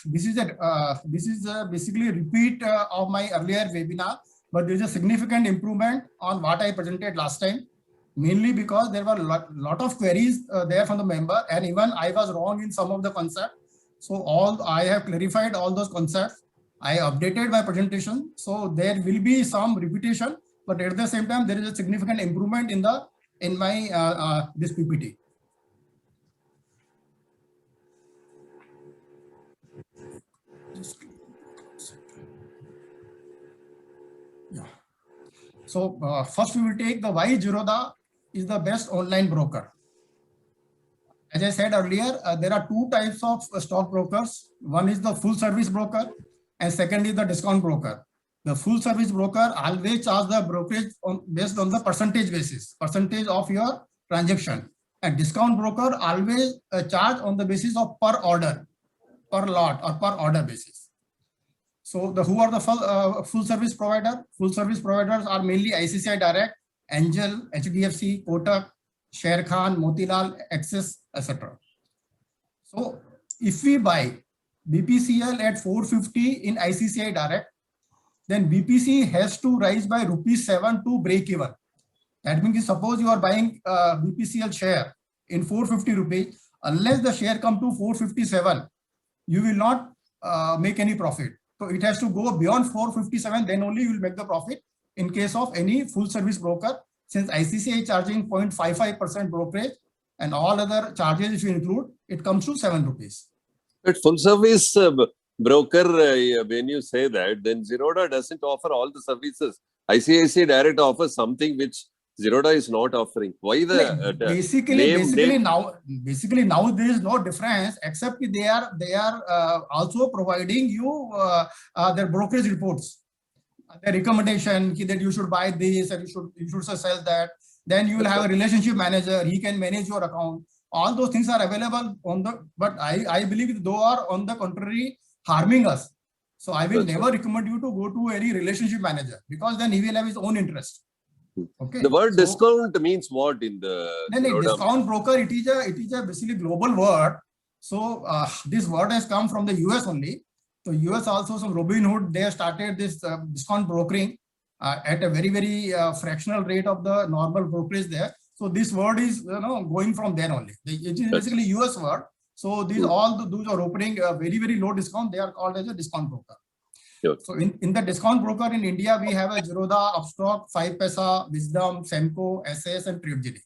this is basically a repeat of my earlier webinar, but there is a significant improvement on what I presented last time, mainly because there were lot of queries there from the member, and even I was wrong in some of the concepts. So I have clarified all those concepts. I updated my presentation, so there will be some repetition, but at the same time there is a significant improvement in my this PPT. Yeah. So first we will take the why Zerodha is the best online broker. As I said earlier, there are two types of stock brokers. One is the full service broker, and second is the discount broker. The full service broker always charge the brokerage based on the percentage basis, percentage of your transaction. And discount broker always charge on the basis of per order, per lot or per order basis. So who are the full service provider? Full service providers are mainly ICICI Direct, Angel, HDFC, Kotak, Sharekhan, Motilal, Axis, etc. So if we buy BPCL at 450 in ICICI Direct, then BPC has to rise by ₹7 to break even. That means suppose you are buying BPCL share in 450 rupees, unless the share come to 457, you will not make any profit. So it has to go beyond 457, then only you will make the profit in case of any full service broker, since ICICI is charging 0.55% brokerage and all other charges if you include, it comes to 7 rupees. But full service broker, when you say that, then Zerodha doesn't offer all the services. ICICI Direct offers something which Zerodha is not offering. Why the basically now there is no difference, except they are also providing you their brokerage reports, their recommendation that you should buy this and you should sell that. Then you will have a relationship manager, he can manage your account. All those things are available on the, but I believe those are on the contrary harming us. So I will never recommend you to go to any relationship manager, because then he will have his own interest. Okay. The word discount means what in the discount broker? It is a basically global word. So this word has come from the US only. So US also, some Robinhood, they started this discount brokering at a very fractional rate of the normal brokerage there. So this word is going from there only. It is basically US word. So these those are opening a very low discount. They are called as a discount broker. Sure. So in the discount broker in India, we have a Zerodha, Upstox, 5paisa, Wisdom, Semco, SAS, and TradeGenie.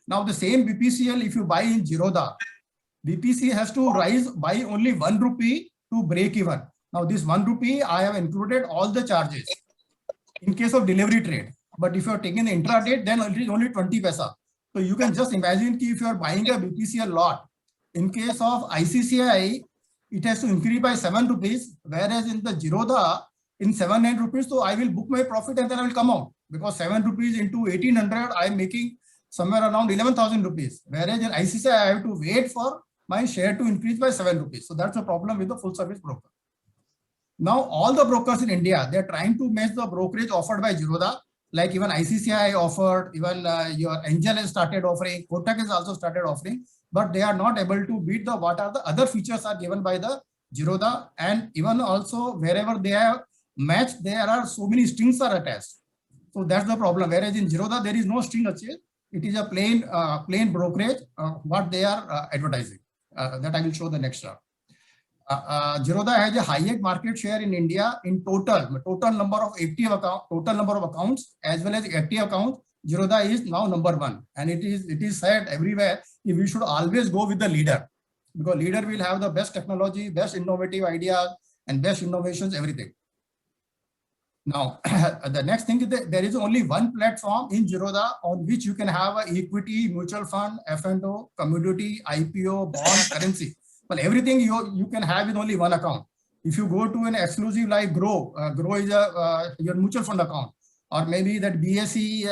Now the same BPCL, if you buy in Zerodha, BPC has to rise by only 1 rupee to break even. Now this 1 rupee, I have included all the charges in case of delivery trade. But if you are taking the intraday, then it is only 20 paisa. So you can just imagine if you are buying a BPCL lot, in case of ICICI, it has to increase by 7 rupees, whereas in the Zerodha, in 700 rupees, so I will book my profit and then I will come out, because 7 rupees into 1800, I am making somewhere around 11,000 rupees. Whereas in ICICI, I have to wait for my share to increase by 7 rupees. So that's the problem with the full service broker. Now, all the brokers in India, they are trying to match the brokerage offered by Zerodha. Like even ICICI offered, even your Angel has started offering, Kotak has also started offering, but they are not able to beat what are the other features are given by the Zerodha. And even also wherever they have matched, there are so many strings are attached. So that's the problem. Whereas in Zerodha, there is no string attached. It is a plain brokerage, what they are advertising. That I will show the next chart. Zerodha has a highest market share in India in total number of accounts as well as active accounts. Zerodha is now number 1, and it is said everywhere if we should always go with the leader, because leader will have the best technology, best innovative ideas, and best innovations, everything. Now the next thing is that there is only one platform in Zerodha on which you can have a equity, mutual fund, F&O, commodity, IPO, bond, currency. Well, everything you can have in only one account. If you go to an exclusive like Grow is your mutual fund account, or maybe that BSE,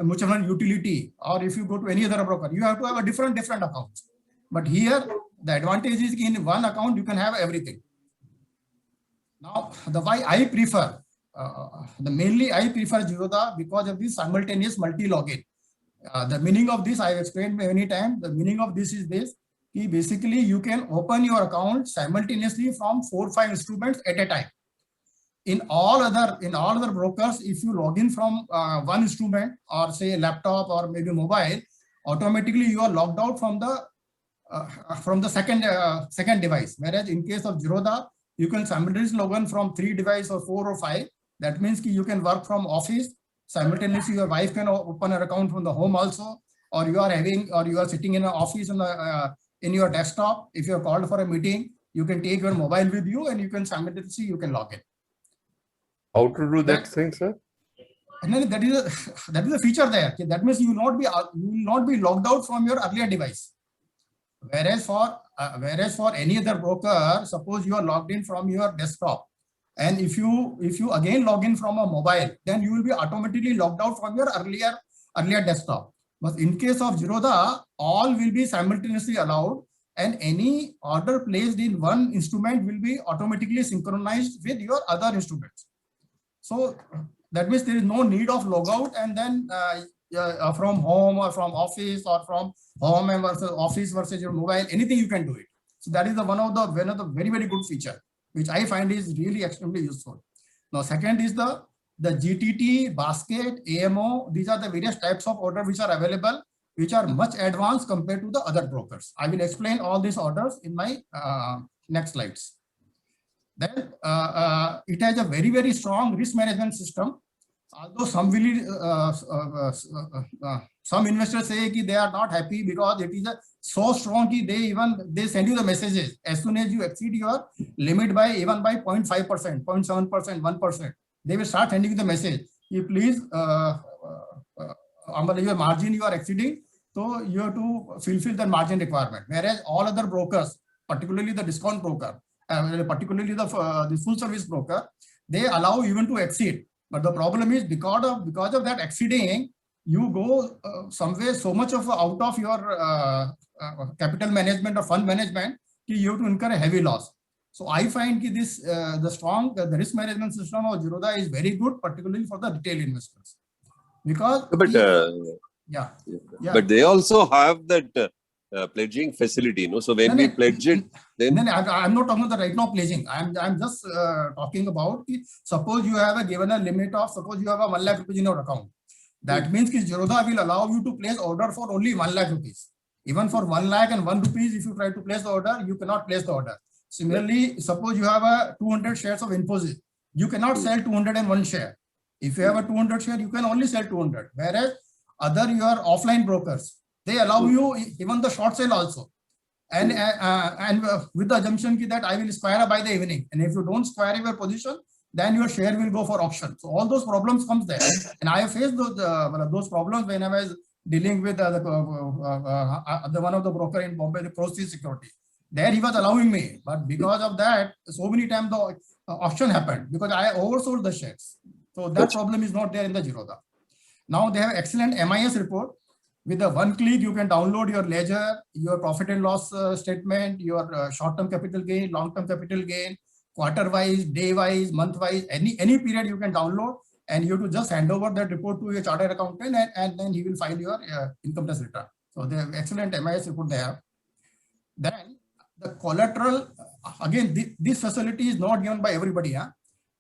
mutual fund utility, or if you go to any other broker, you have to have a different accounts. But here, the advantage is in one account, you can have everything. Now, the why I prefer, mainly I prefer Zerodha because of this simultaneous multi-login. The meaning of this, I have explained many times. The meaning of this is this. basically you can open your account simultaneously from 4 or 5 instruments at a time. In all other brokers, if you log in from one instrument or say a laptop or maybe mobile, automatically you are logged out from the second device. Whereas in case of Zerodha, you can simultaneously log in from 3 devices or 4 or 5. That means you can work from office simultaneously. Your wife can open her account from the home also, or you are sitting in an office in your desktop. If you are called for a meeting, you can take your mobile with you and you can simultaneously log in. How to do that thing, sir? And then that is a feature there. That means you will not be logged out from your earlier device. Whereas for any other broker, suppose you are logged in from your desktop, and if you again log in from a mobile, then you will be automatically logged out from your earlier desktop. But in case of Zerodha, all will be simultaneously allowed, and any order placed in one instrument will be automatically synchronized with your other instruments. So that means there is no need of logout and then from home or from office or from home and versus office versus your mobile, anything you can do it. So that is one of the very, very good feature, which I find is really extremely useful. Now, second is the GTT, basket, AMO. These are the various types of order which are available, which are much advanced compared to the other brokers. I will explain all these orders in my next slides. Then it has a very, very strong risk management system. Although some investors say that they are not happy because it is so strong that they send you the messages as soon as you exceed your limit by 0.5%, 0.7%, 1%. They will start sending you the message. You please, your margin you are exceeding, so you have to fulfill the margin requirement. Whereas all other brokers, particularly the discount broker, particularly the full service broker, they allow even to exceed. But the problem is because of that exceeding, you go somewhere so much of out of your capital management or fund management, you have to incur a heavy loss. So I find this the risk management system of Zerodha is very good, particularly for the retail investors. Because but they also have that pledging facility, no? So when we pledge it, then I'm not talking about the right now pledging. I'm just talking about suppose you have given a limit of, suppose you have a 1 lakh rupees in your account. That means Zerodha will allow you to place order for only 1 lakh rupees. Even for 1 lakh and 1 rupees, if you try to place the order, you cannot place the order. Similarly, suppose you have a 200 shares of Infosys, you cannot sell 201 share. If you have a 200 share, you can only sell 200. Whereas other your offline brokers, they allow you even the short sale also, and with the assumption that I will square by the evening, and if you don't square your position, then your share will go for auction. So all those problems comes there, and I have faced those problems when I was dealing with the one of the broker in Bombay, the Proceed Security. There he was allowing me, but because of that, so many times the auction happened because I oversold the shares. So that problem is not there in the Zerodha. Now they have excellent MIS report. With the one click, you can download your ledger, your profit and loss statement, your short-term capital gain, long-term capital gain, quarter-wise, day-wise, month-wise, any period you can download, and you have to just hand over that report to your chartered accountant, and then he will file your income tax return. So they have excellent MIS report there. Then the collateral, again, this facility is not given by everybody.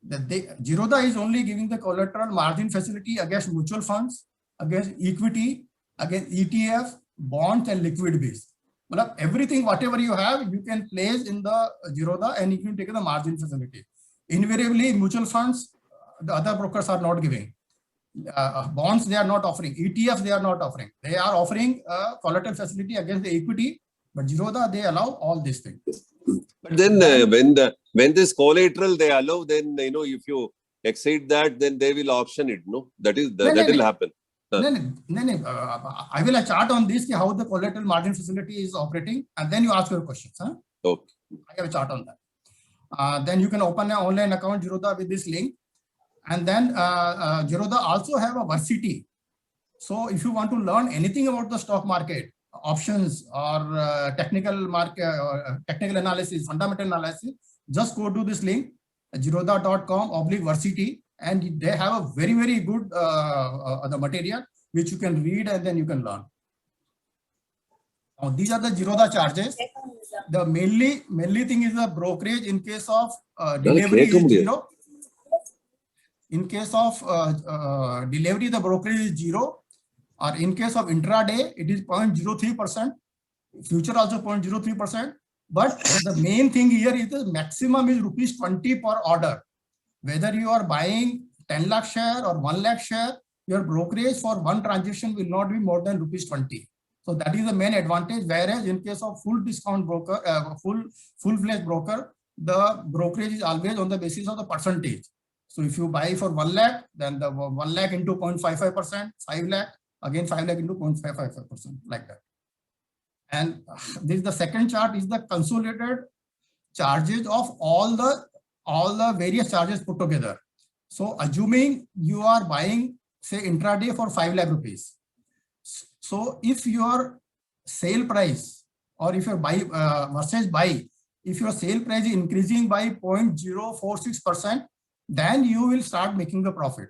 Zerodha is only giving the collateral margin facility against mutual funds, against equity, against ETF, bonds, and liquid base. But everything, whatever you have, you can place in the Zerodha and you can take the margin facility. Invariably, mutual funds, the other brokers are not giving. Bonds, they are not offering. ETFs, they are not offering. They are offering collateral facility against the equity, but Zerodha, they allow all these things. But then when this collateral they allow, then if you exceed that, then they will auction it. No, that will happen. I will have a chart on this, how the collateral margin facility is operating, and then you ask your questions. Okay. I have a chart on that. Then you can open an online account Zerodha with this link, and then Zerodha also have a Varsity. So if you want to learn anything about the stock market, options or technical analysis, fundamental analysis, just go to this link, zerodha.com/Varsity. And they have a very, very good the material which you can read and then you can learn. Now these are the Zerodha charges. The mainly thing is the brokerage in case of delivery is 0. In case of delivery, the brokerage is 0, or in case of intraday, it is 0.03%. Future also 0.03%. But the main thing here is the maximum is rupees 20 per order. Whether you are buying 10 lakh share or 1 lakh share, your brokerage for one transaction will not be more than rupees 20. So that is the main advantage. Whereas in case of full discount broker, full-fledged broker, the brokerage is always on the basis of the percentage. So if you buy for 1 lakh, then the 1 lakh into 0.55%, 5 lakh, again 5 lakh into 0.555%, like that. And this is the second chart, is the consolidated charges of all the various charges put together. So assuming you are buying, say, intraday for 5 lakh rupees. So if your sale price, or if your buy versus buy, if your sale price is increasing by 0.046%, then you will start making the profit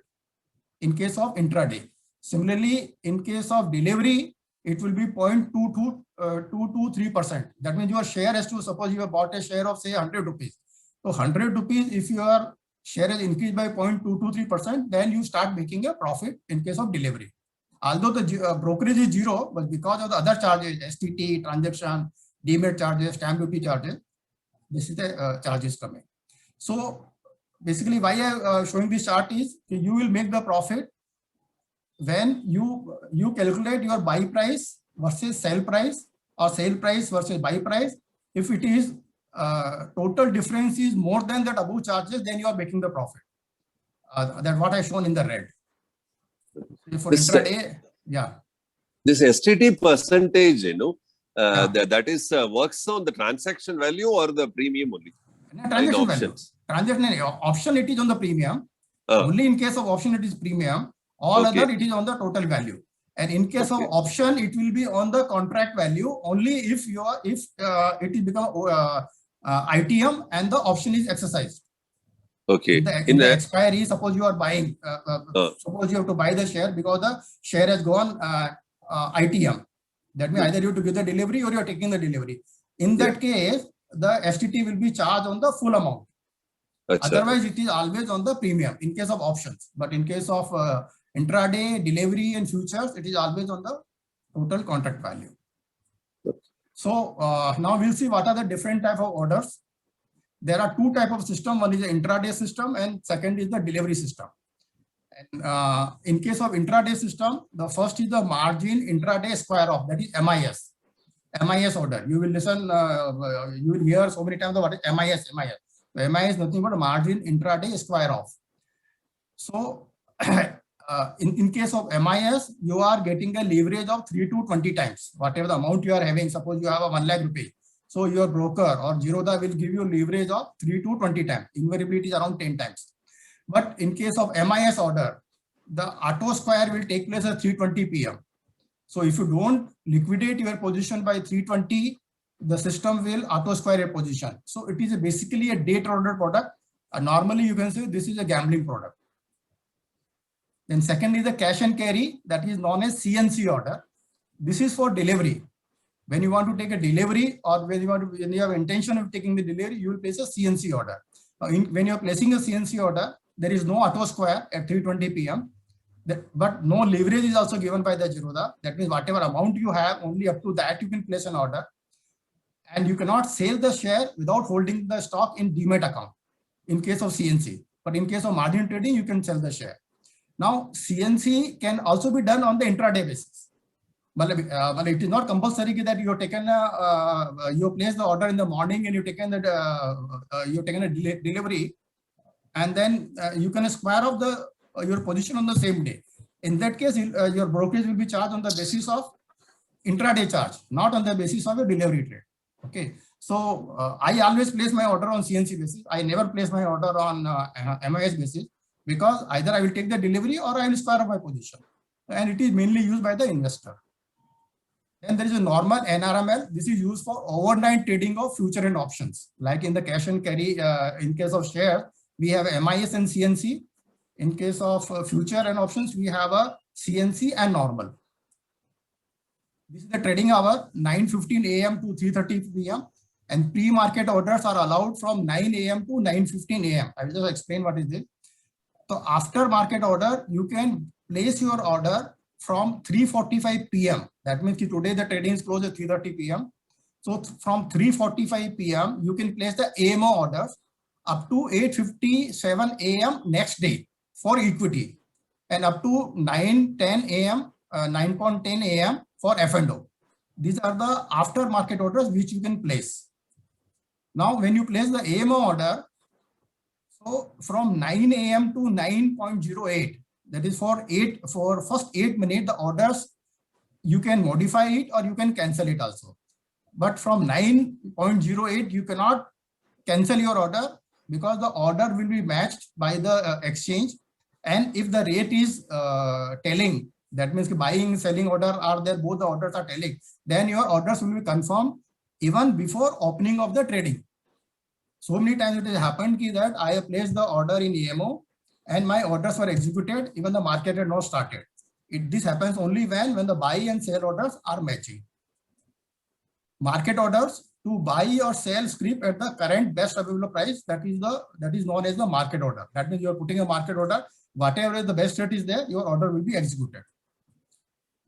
in case of intraday. Similarly, in case of delivery, it will be 0.223%. That means your share has to, suppose you have bought a share of say 100 rupees. So 100 rupees, if your share is increased by 0.223%, then you start making a profit in case of delivery. Although the brokerage is 0, but because of the other charges, STT, transaction, demat charges, stamp duty charges, this is the charges coming. So basically why I am showing this chart is you will make the profit when you calculate your buy price versus sell price, or sale price versus buy price. If it is total difference is more than that above charges, then you are making the profit. That's what I shown in the red. For intraday, yeah. This STT percentage, Yeah. that is works on the transaction value or the premium only? Transaction value. Transaction option, it is on the premium. Only in case of option it is premium. All other it is on the total value. And in case of option, it will be on the contract value only if it is become ITM and the option is exercised. Okay. In the expiry, suppose you are buying, suppose you have to buy the share because the share has gone ITM. That means either you have to give the delivery or you are taking the delivery. In that case, the STT will be charged on the full amount. Otherwise, it is always on the premium in case of options. But in case of intraday, delivery and futures, it is always on the total contract value. So now we'll see what are the different type of orders. There are two type of system. One is the intraday system and second is the delivery system. And in case of intraday system, the first is the margin intraday square off, that is MIS. MIS order. You will listen, you will hear so many times what is MIS. So MIS is nothing but margin intraday square off. So in case of MIS, you are getting a leverage of 3 to 20 times. Whatever the amount you are having, suppose you have a 1 lakh rupee. So your broker or Zerodha will give you leverage of 3 to 20 times. Invariably, it is around 10 times. But in case of MIS order, the auto square will take place at 3:20 p.m. So if you don't liquidate your position by 3:20, the system will auto square your position. So it is basically a day trader product. Normally, you can say this is a gambling product. Then second is the cash and carry, that is known as CNC order. This is for delivery. When you want to take a delivery or when you have intention of taking the delivery, you will place a CNC order. When you are placing a CNC order, there is no auto square at 3:20 p.m. But no leverage is also given by the Zerodha. That means whatever amount you have, only up to that you can place an order. And you cannot sell the share without holding the stock in demat account in case of CNC. But in case of margin trading, you can sell the share. Now, CNC can also be done on the intraday basis. But it is not compulsory that you have taken you place the order in the morning and you taken a delivery, and then you can square off your position on the same day. In that case, your brokerage will be charged on the basis of intraday charge, not on the basis of a delivery trade. Okay, so I always place my order on CNC basis. I never place my order on MIS basis because either I will take the delivery or I will square off my position, and it is mainly used by the investor. Then there is a normal NRML. This is used for overnight trading of future and options. Like in the cash and carry, in case of share, we have MIS and CNC. In case of future and options, we have a CNC and normal. This is the trading hour, 9:15 a.m. to 3:30 p.m. And pre-market orders are allowed from 9 a.m. to 9:15 a.m. I will just explain what is this. So after market order, you can place your order from 3:45 p.m. That means today the trading is closed at 3:30 p.m. So from 3:45 p.m. you can place the AMO orders up to 8:57 a.m. next day for equity, and up to 9:10 a.m. 9:10 a.m. for F&O. These are the after market orders which you can place. Now, when you place the AMO order, so from 9 a.m. to 9:08, that is for first 8 minutes, the orders, you can modify it or you can cancel it also. But from 9:08, you cannot cancel your order because the order will be matched by the exchange. And if the rate is telling, that means buying, selling order are there, both the orders are telling, then your orders will be confirmed even before opening of the trading. So many times it has happened that I have placed the order in AMO and my orders were executed, even the market had not started. This happens only when the buy and sell orders are matching. Market orders, to buy or sell scrip at the current best available price, that is known as the market order. That means you are putting a market order, whatever the best rate is there, your order will be executed.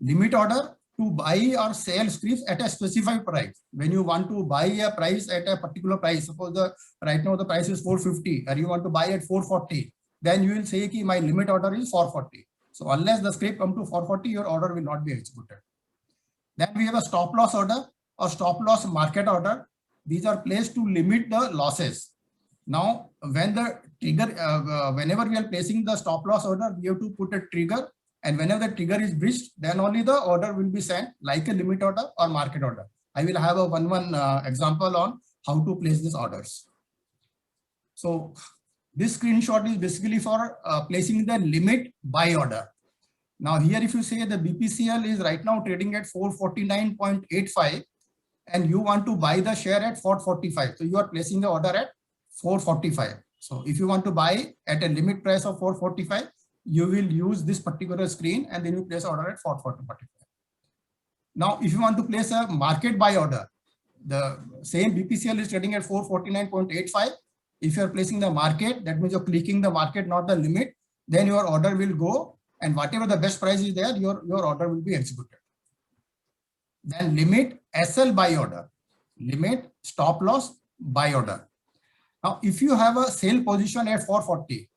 Limit order, to buy or sell scrips at a specified price. When you want to buy a price at a particular price, suppose right now the price is 450 and you want to buy at 440, then you will say ki my limit order is 440. So unless the scrip come to 440, your order will not be executed. Then we have a stop loss order or stop loss market order. These are placed to limit the losses. Now, when the trigger, whenever we are placing the stop loss order, we have to put a trigger, and whenever the trigger is breached, then only the order will be sent, like a limit order or market order. I will have a one example on how to place these orders. So this screenshot is basically for placing the limit buy order. Now here, if you say the BPCL is right now trading at 449.85 and you want to buy the share at 445, so you are placing the order at 445. So if you want to buy at a limit price of 445, you will use this particular screen and then you place order at 445. Now, if you want to place a market buy order, the same BPCL is trading at 449.85. If you are placing the market, that means you're clicking the market, not the limit, then your order will go, and whatever the best price is there, your order will be executed. Then limit SL buy order, limit stop loss buy order. Now, if you have a sale position at 440,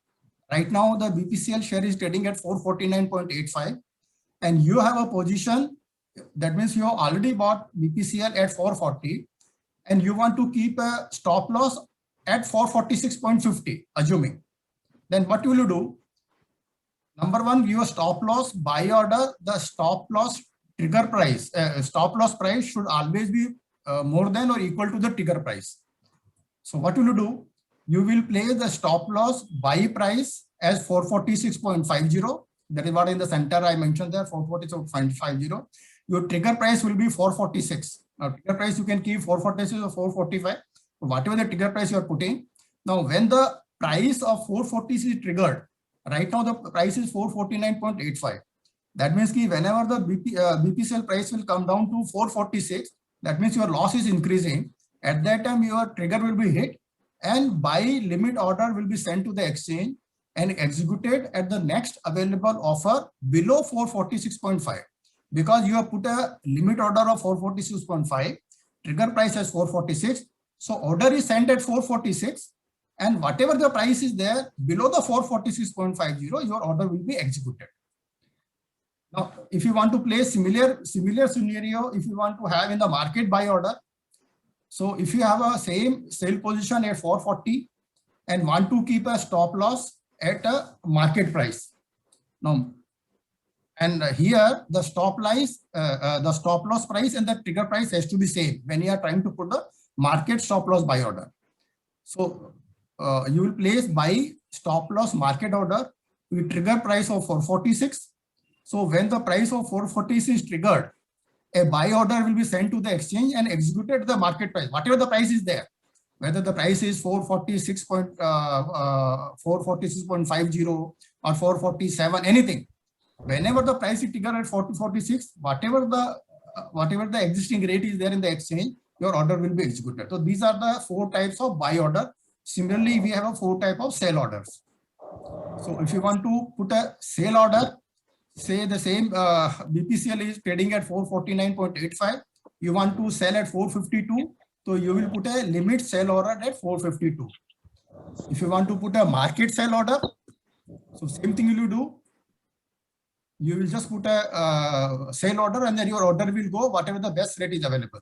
right now the BPCL share is trading at 449.85, and you have a position, that means you have already bought BPCL at 440, and you want to keep a stop loss at 446.50, assuming. Then what will you do? Number one, your stop loss buy order, the stop loss trigger price, stop loss price should always be more than or equal to the trigger price. So what will you do? You will place the stop loss buy price as 446.50. That is what in the center I mentioned there, 446.50. Your trigger price will be 446. Now trigger price you can keep 446 or 445, whatever the trigger price you are putting. Now when the price of 446 is triggered, right now the price is 449.85. That means ki whenever the BPCL price will come down to 446, that means your loss is increasing. At that time your trigger will be hit and buy limit order will be sent to the exchange and executed at the next available offer below 446.5. Because you have put a limit order of 446.5, trigger price as 446. So order is sent at 446, and whatever the price is there below the 446.50, your order will be executed. Now, if you want to place similar scenario, if you want to have in the market buy order, so if you have a same sale position at 440 and want to keep a stop loss at a market price. Now, and here the stop loss price and the trigger price has to be same when you are trying to put the market stop loss buy order. So you will place buy stop loss market order with trigger price of 446. So when the price of 446 is triggered, a buy order will be sent to the exchange and executed at the market price, whatever the price is there, whether the price is 446.50 or 447, anything. Whenever the price is triggered at 446, whatever the whatever the existing rate is there in the exchange, your order will be executed. So these are the 4 types of buy order. Similarly, we have a 4 type of sell orders. So if you want to put a sell order, say the same BPCL is trading at 449.85, you want to sell at 452, so you will put a limit sell order at 452. If you want to put a market sell order, so same thing you will do. You will just put a sell order, and then your order will go whatever the best rate is available.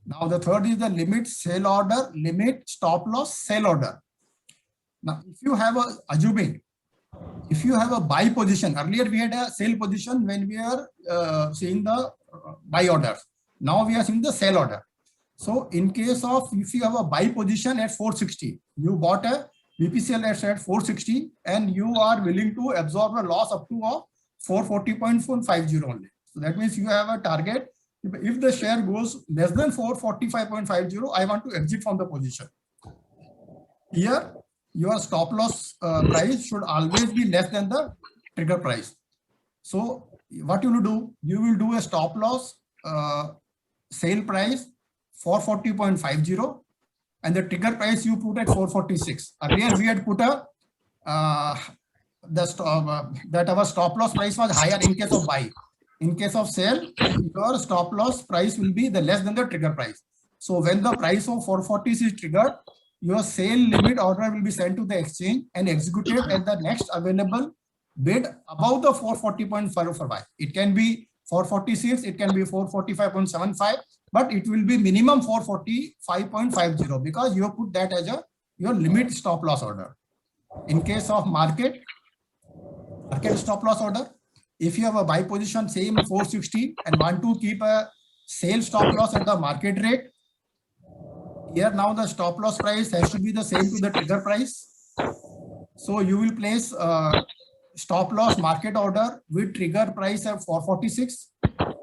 Now the third is the limit sell order, limit stop loss sell order. Now if you have assuming if you have a buy position, earlier we had a sell position when we are seeing the buy orders. Now we are seeing the sell order. So in case of if you have a buy position at 460, you bought a BPCL at 460 and you are willing to absorb a loss up to 440.50 only. So that means you have a target. If the share goes less than 445.50, I want to exit from the position. Here, your stop loss price should always be less than the trigger price. So what you will do? You will do a stop loss sale price 440.50 and the trigger price you put at 446. Earlier we had put a that our stop loss price was higher in case of buy. In case of sell, your stop loss price will be the less than the trigger price. So when the price of 440 is triggered, your sale limit order will be sent to the exchange and executed at the next available bid above the 440.5 buy. It can be 446, it can be 445.75, but it will be minimum 445.50 because you have put that as your limit stop loss order. In case of market stop loss order, if you have a buy position same 460 and want to keep a sale stop loss at the market rate, here now the stop loss price has to be the same to the trigger price. So you will place stop loss market order with trigger price at 446.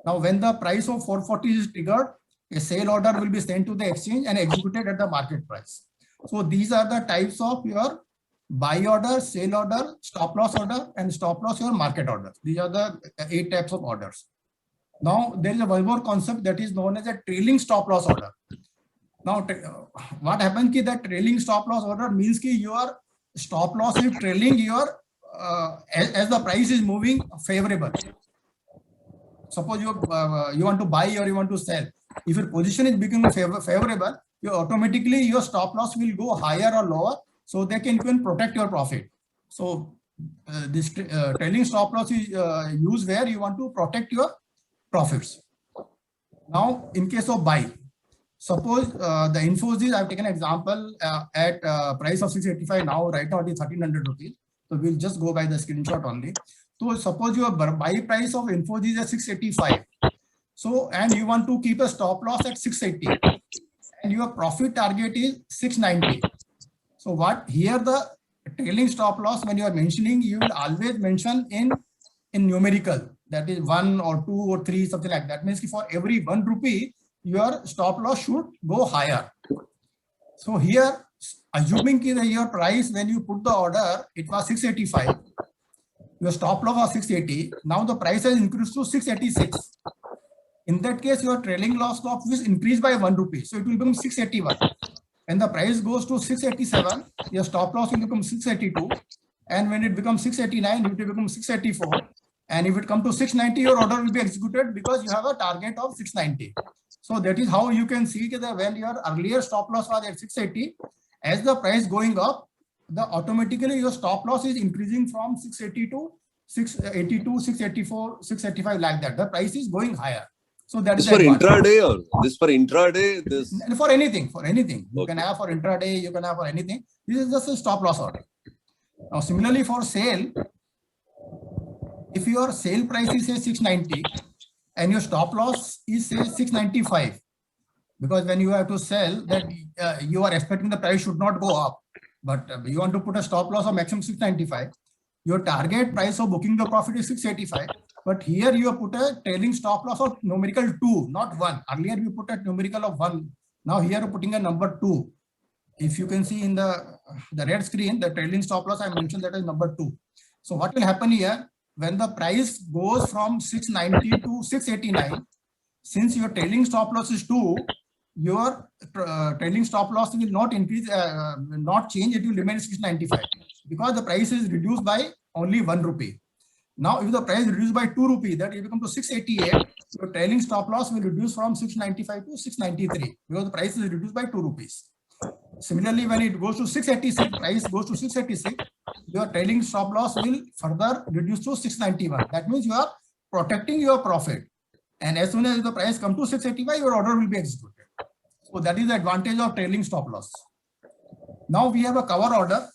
Now when the price of 440 is triggered, a sale order will be sent to the exchange and executed at the market price. So these are the types of your buy order, sale order, stop loss order, and stop loss your market order. These are the 8 types of orders. Now there is a one more concept that is known as a trailing stop loss order. Now what happens ki that trailing stop loss order means ki your stop loss is trailing your as the price is moving favorable. Suppose you want to buy or you want to sell. If your position is becoming favorable, you automatically your stop loss will go higher or lower, so they can protect your profit. So this trailing stop loss is used where you want to protect your profits. Now in case of buy, suppose the Infosys, I've taken an example at price of 685 now, right now it is 1300 rupees. So we'll just go by the screenshot only. So suppose your buy price of Infosys is 685. So, and you want to keep a stop loss at 680 and your profit target is 690. So what here the trailing stop loss when you are mentioning, you will always mention in numerical, that is 1 or 2 or 3, something like that. Means for every 1 rupee, your stop loss should go higher. So here, assuming that your price when you put the order, it was 685, your stop loss was 680, now the price has increased to 686. In that case, your trailing loss stop is increased by 1 rupee. So it will become 681. When the price goes to 687, your stop loss will become 682. And when it becomes 689, it will become 684. And if it comes to 690, your order will be executed because you have a target of 690. So that is how you can see that when your earlier stop loss was at 680, as the price going up, the automatically your stop loss is increasing from 680 to 682, 684, 685 like that. The price is going higher. So that is for intraday or this for intraday? This for anything, for anything. You Okay. can have for intraday, you can have for anything. This is just a stop loss order. Now similarly for sale, if your sale price is say 690 and your stop loss is say 695, because when you have to sell that you are expecting the price should not go up, but you want to put a stop loss of maximum 695. Your target price of booking the profit is 685. But here you have put a trailing stop loss of numerical 2, not 1. Earlier you put a numerical of 1. Now here you're putting a number 2. If you can see in the red screen, the trailing stop loss I mentioned that is number 2. So what will happen here when the price goes from 690 to 689? since your trailing stop loss is 2, your trailing stop loss will not increase, not change, it will remain 695 because the price is reduced by only 1 rupee. Now, if the price is reduced by 2 rupee, that will become to 688, your trailing stop loss will reduce from 695 to 693 because the price is reduced by 2 rupees. Similarly, when it goes to 686, price goes to 686, your trailing stop loss will further reduce to 691. That means you are protecting your profit. And as soon as the price comes to 685, your order will be executed. So that is the advantage of trailing stop loss. Now we have a cover order.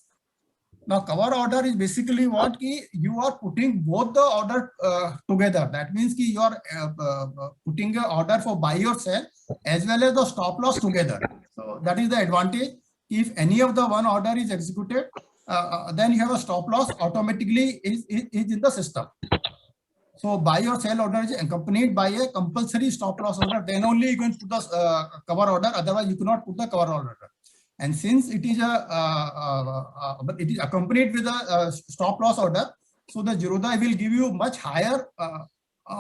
Now cover order is basically what you are putting both the order together. That means you are putting an order for buy or sell as well as the stop loss together. So that is the advantage. If any of the one order is executed, then you have a stop loss automatically is in the system. So buy or sell order is accompanied by a compulsory stop loss order. Then only you can put the cover order. Otherwise, you cannot put the cover order. And since it is accompanied with a stop loss order, so the Zerodha will give you much higher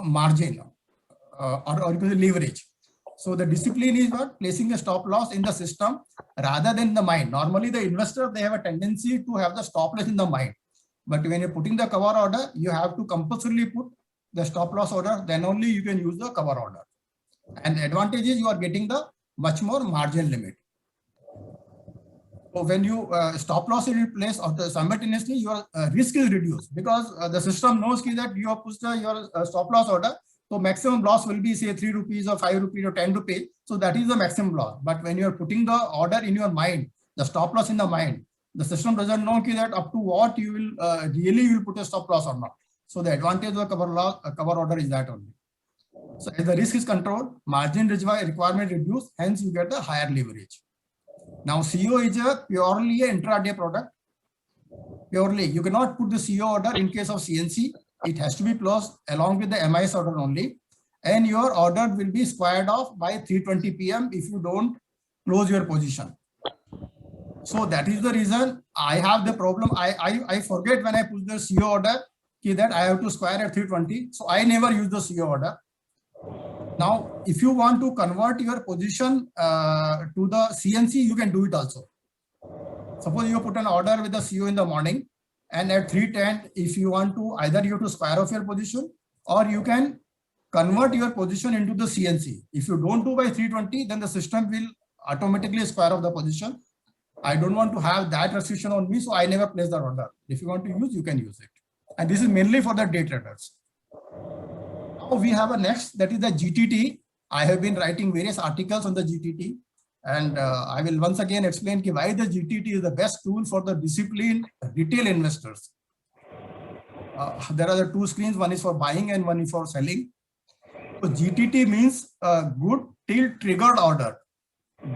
margin or leverage. So the discipline is what? Placing a stop loss in the system rather than the mind. Normally the investor, they have a tendency to have the stop loss in the mind. But when you're putting the cover order, you have to compulsorily put the stop loss order, then only you can use the cover order. And the advantage is you are getting the much more margin limit. So when you stop loss is in place or simultaneously, your risk is reduced because the system knows that you have pushed your stop loss order. So maximum loss will be say 3 rupees or 5 rupees or 10 rupees. So that is the maximum loss. But when you are putting the order in your mind, the stop loss in the mind, the system doesn't know that up to what you will really you will put a stop loss or not. So the advantage of the cover order is that only. So as the risk is controlled, margin requirement reduced, hence you get the higher leverage. Now CO is a purely an intraday product. Purely, you cannot put the CO order in case of CNC. It has to be closed along with the MIS order only. And your order will be squared off by 3:20 p.m. if you don't close your position. So that is the reason I have the problem. I forget when I put the CO order that I have to square at 3:20. So I never use the CO order. Now, if you want to convert your position to the CNC, you can do it also. Suppose you put an order with the CO in the morning, and at 3:10, if you want to, either you have to square off your position, or you can convert your position into the CNC. If you don't do by 3:20, then the system will automatically square off the position. I don't want to have that restriction on me, so I never place the order. If you want to use, you can use it. And this is mainly for the day traders. Now we have a next, that is the GTT. I have been writing various articles on the GTT, and I will once again explain why the GTT is the best tool for the disciplined retail investors. There are the two screens, one is for buying and one is for selling. So GTT means good till triggered order.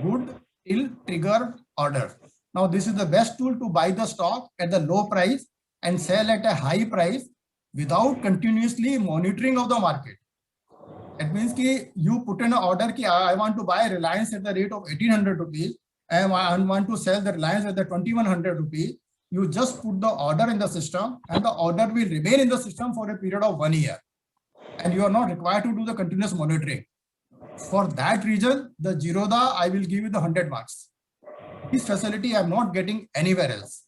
Good till triggered order. Now this is the best tool to buy the stock at the low price and sell at a high price without continuously monitoring of the market. That means you put in an order I want to buy Reliance at the rate of 1800 rupees and I want to sell the Reliance at the 2100 rupees. You just put the order in the system and the order will remain in the system for a period of 1 year. And you are not required to do the continuous monitoring. For that reason, the Zerodha, I will give you the 100 marks. This facility I am not getting anywhere else.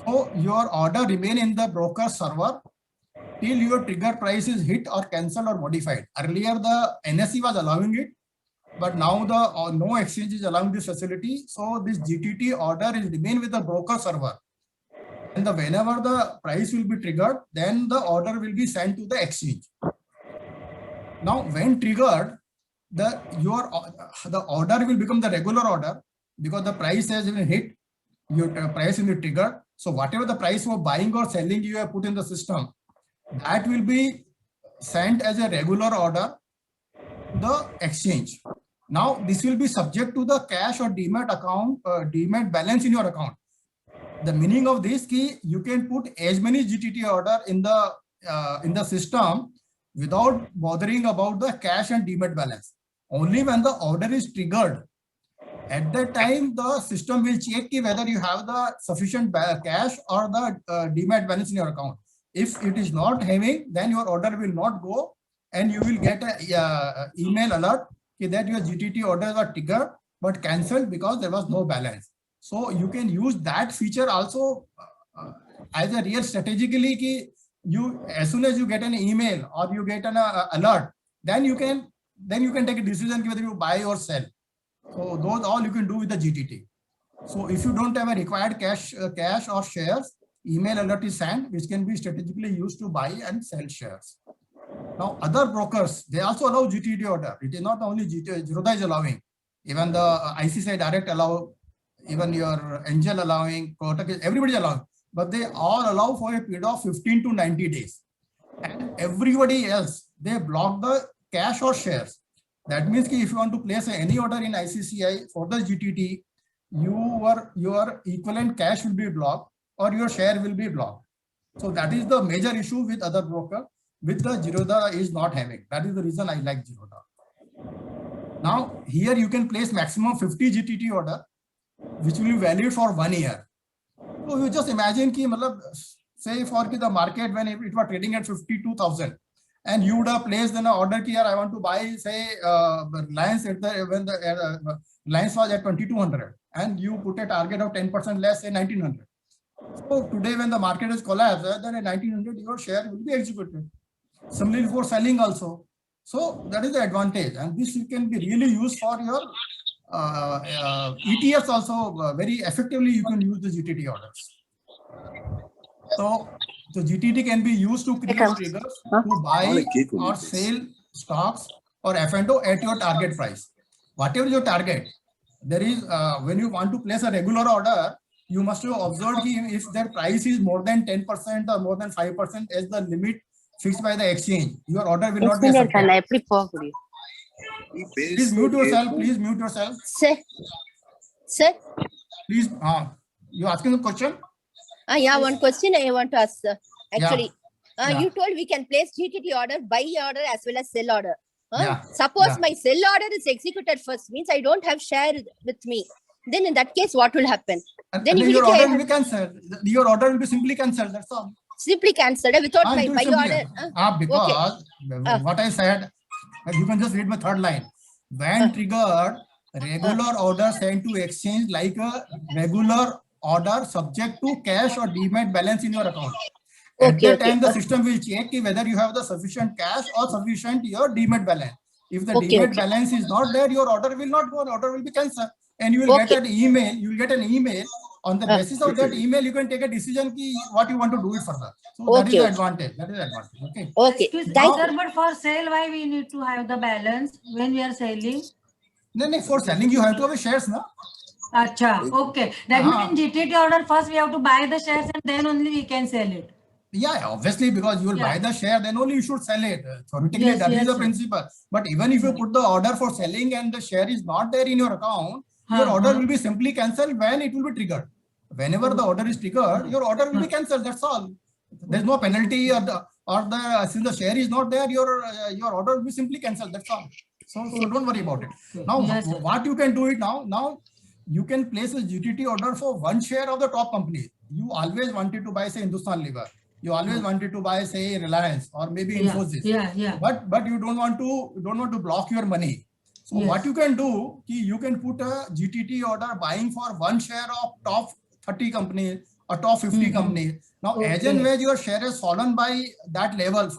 So your order remain in the broker server till your trigger price is hit or cancelled or modified. Earlier the NSE was allowing it, but now the no exchange is allowing this facility. So this GTT order is remain with the broker server. And whenever the price will be triggered, then the order will be sent to the exchange. Now when triggered, the order will become the regular order because the price has been hit, your price will be triggered. So whatever the price for buying or selling you have put in the system, that will be sent as a regular order to the exchange. Now this will be subject to the cash or demat account, demat balance in your account. The meaning of this key, you can put as many GTT order in the system without bothering about the cash and demat balance. Only when the order is triggered, at that time the system will check whether you have the sufficient cash or the demat balance in your account. If it is not having, then your order will not go and you will get a email alert that your GTT orders were triggered but cancelled because there was no balance. So you can use that feature also as a real strategically ki you, as soon as you get an email or you get an alert, then you can take a decision whether you buy or sell. So those all you can do with the GTT. So if you don't have a required cash or shares, email alert is sent, which can be strategically used to buy and sell shares. Now, other brokers, they also allow GTT order. It is not only Zerodha is allowing. Even the ICICI Direct allow, even your Angel allowing, Kotak, everybody allowing. But they all allow for a period of 15 to 90 days. And everybody else, they block the cash or shares. That means if you want to place any order in ICICI for the GTT, your equivalent cash will be blocked or your share will be blocked. So that is the major issue with other broker, with the Zerodha is not having. That is the reason I like Zerodha. Now here you can place maximum 50 GTT order, which will be valid for 1 year. So you just imagine ki, say for the market when it was trading at 52,000, and you would have placed an order here. I want to buy, say, Reliance when the Reliance was at 2,200, and you put a target of 10% less, say 1,900. So today, when the market is collapsed, then at 1,900 your share will be executed. Similarly for selling also. So that is the advantage, and this can be really used for your ETFs also. Very effectively, you can use the GTT orders. So the GTT can be used to create triggers to buy or sell stocks or F&O at your target price. Whatever your target, there is when you want to place a regular order, you must have observed if their price is more than 10% or more than 5% as the limit fixed by the exchange, your order will not be accepted. Please mute yourself. Please mute yourself. Sir. Please, you asking a question? Yeah, one question I want to ask, sir. Actually, Yeah. you told we can place GTT order, buy order as well as sell order. Yeah. Suppose my sell order is executed first, means I don't have share with me. Then in that case, what will happen? Then your order will be cancelled. Your order will be simply cancelled. That's all. Simply cancelled without my buy order. Because what I said, you can just read my third line. When triggered, regular order sent to exchange like a regular order subject to cash or demat balance in your account. At that time, the system will check whether you have the sufficient cash or sufficient your demat balance. If the demat balance is not there, your order will not go. Order will be cancelled, and you will get an email. You will get an email. On the basis of that email, you can take a decision what you want to do it further. So that is the advantage. That is the advantage. Okay. Sir, but for sale, why we need to have the balance when we are selling? No, for selling you have to have shares, no? Acha, okay. That means in GTT order first we have to buy the shares and then only we can sell it. Yeah, obviously, because you will buy the share, then only you should sell it. Theoretically, that is the principle. But even if you put the order for selling and the share is not there in your account, your order will be simply cancelled when it will be triggered. Whenever the order is triggered, your order will be cancelled. That's all. There's no penalty since the share is not there, your order will be simply cancelled. That's all. So don't worry about it. Now, what you can do it now? Now you can place a GTT order for one share of the top company. You always wanted to buy, say, Hindustan Lever. You always wanted to buy, say, Reliance or maybe Infosys. But you don't want to block your money. So what you can do, you can put a GTT order buying for one share of top 30 companies or top 50 companies. Now, as and when your share has fallen by that level,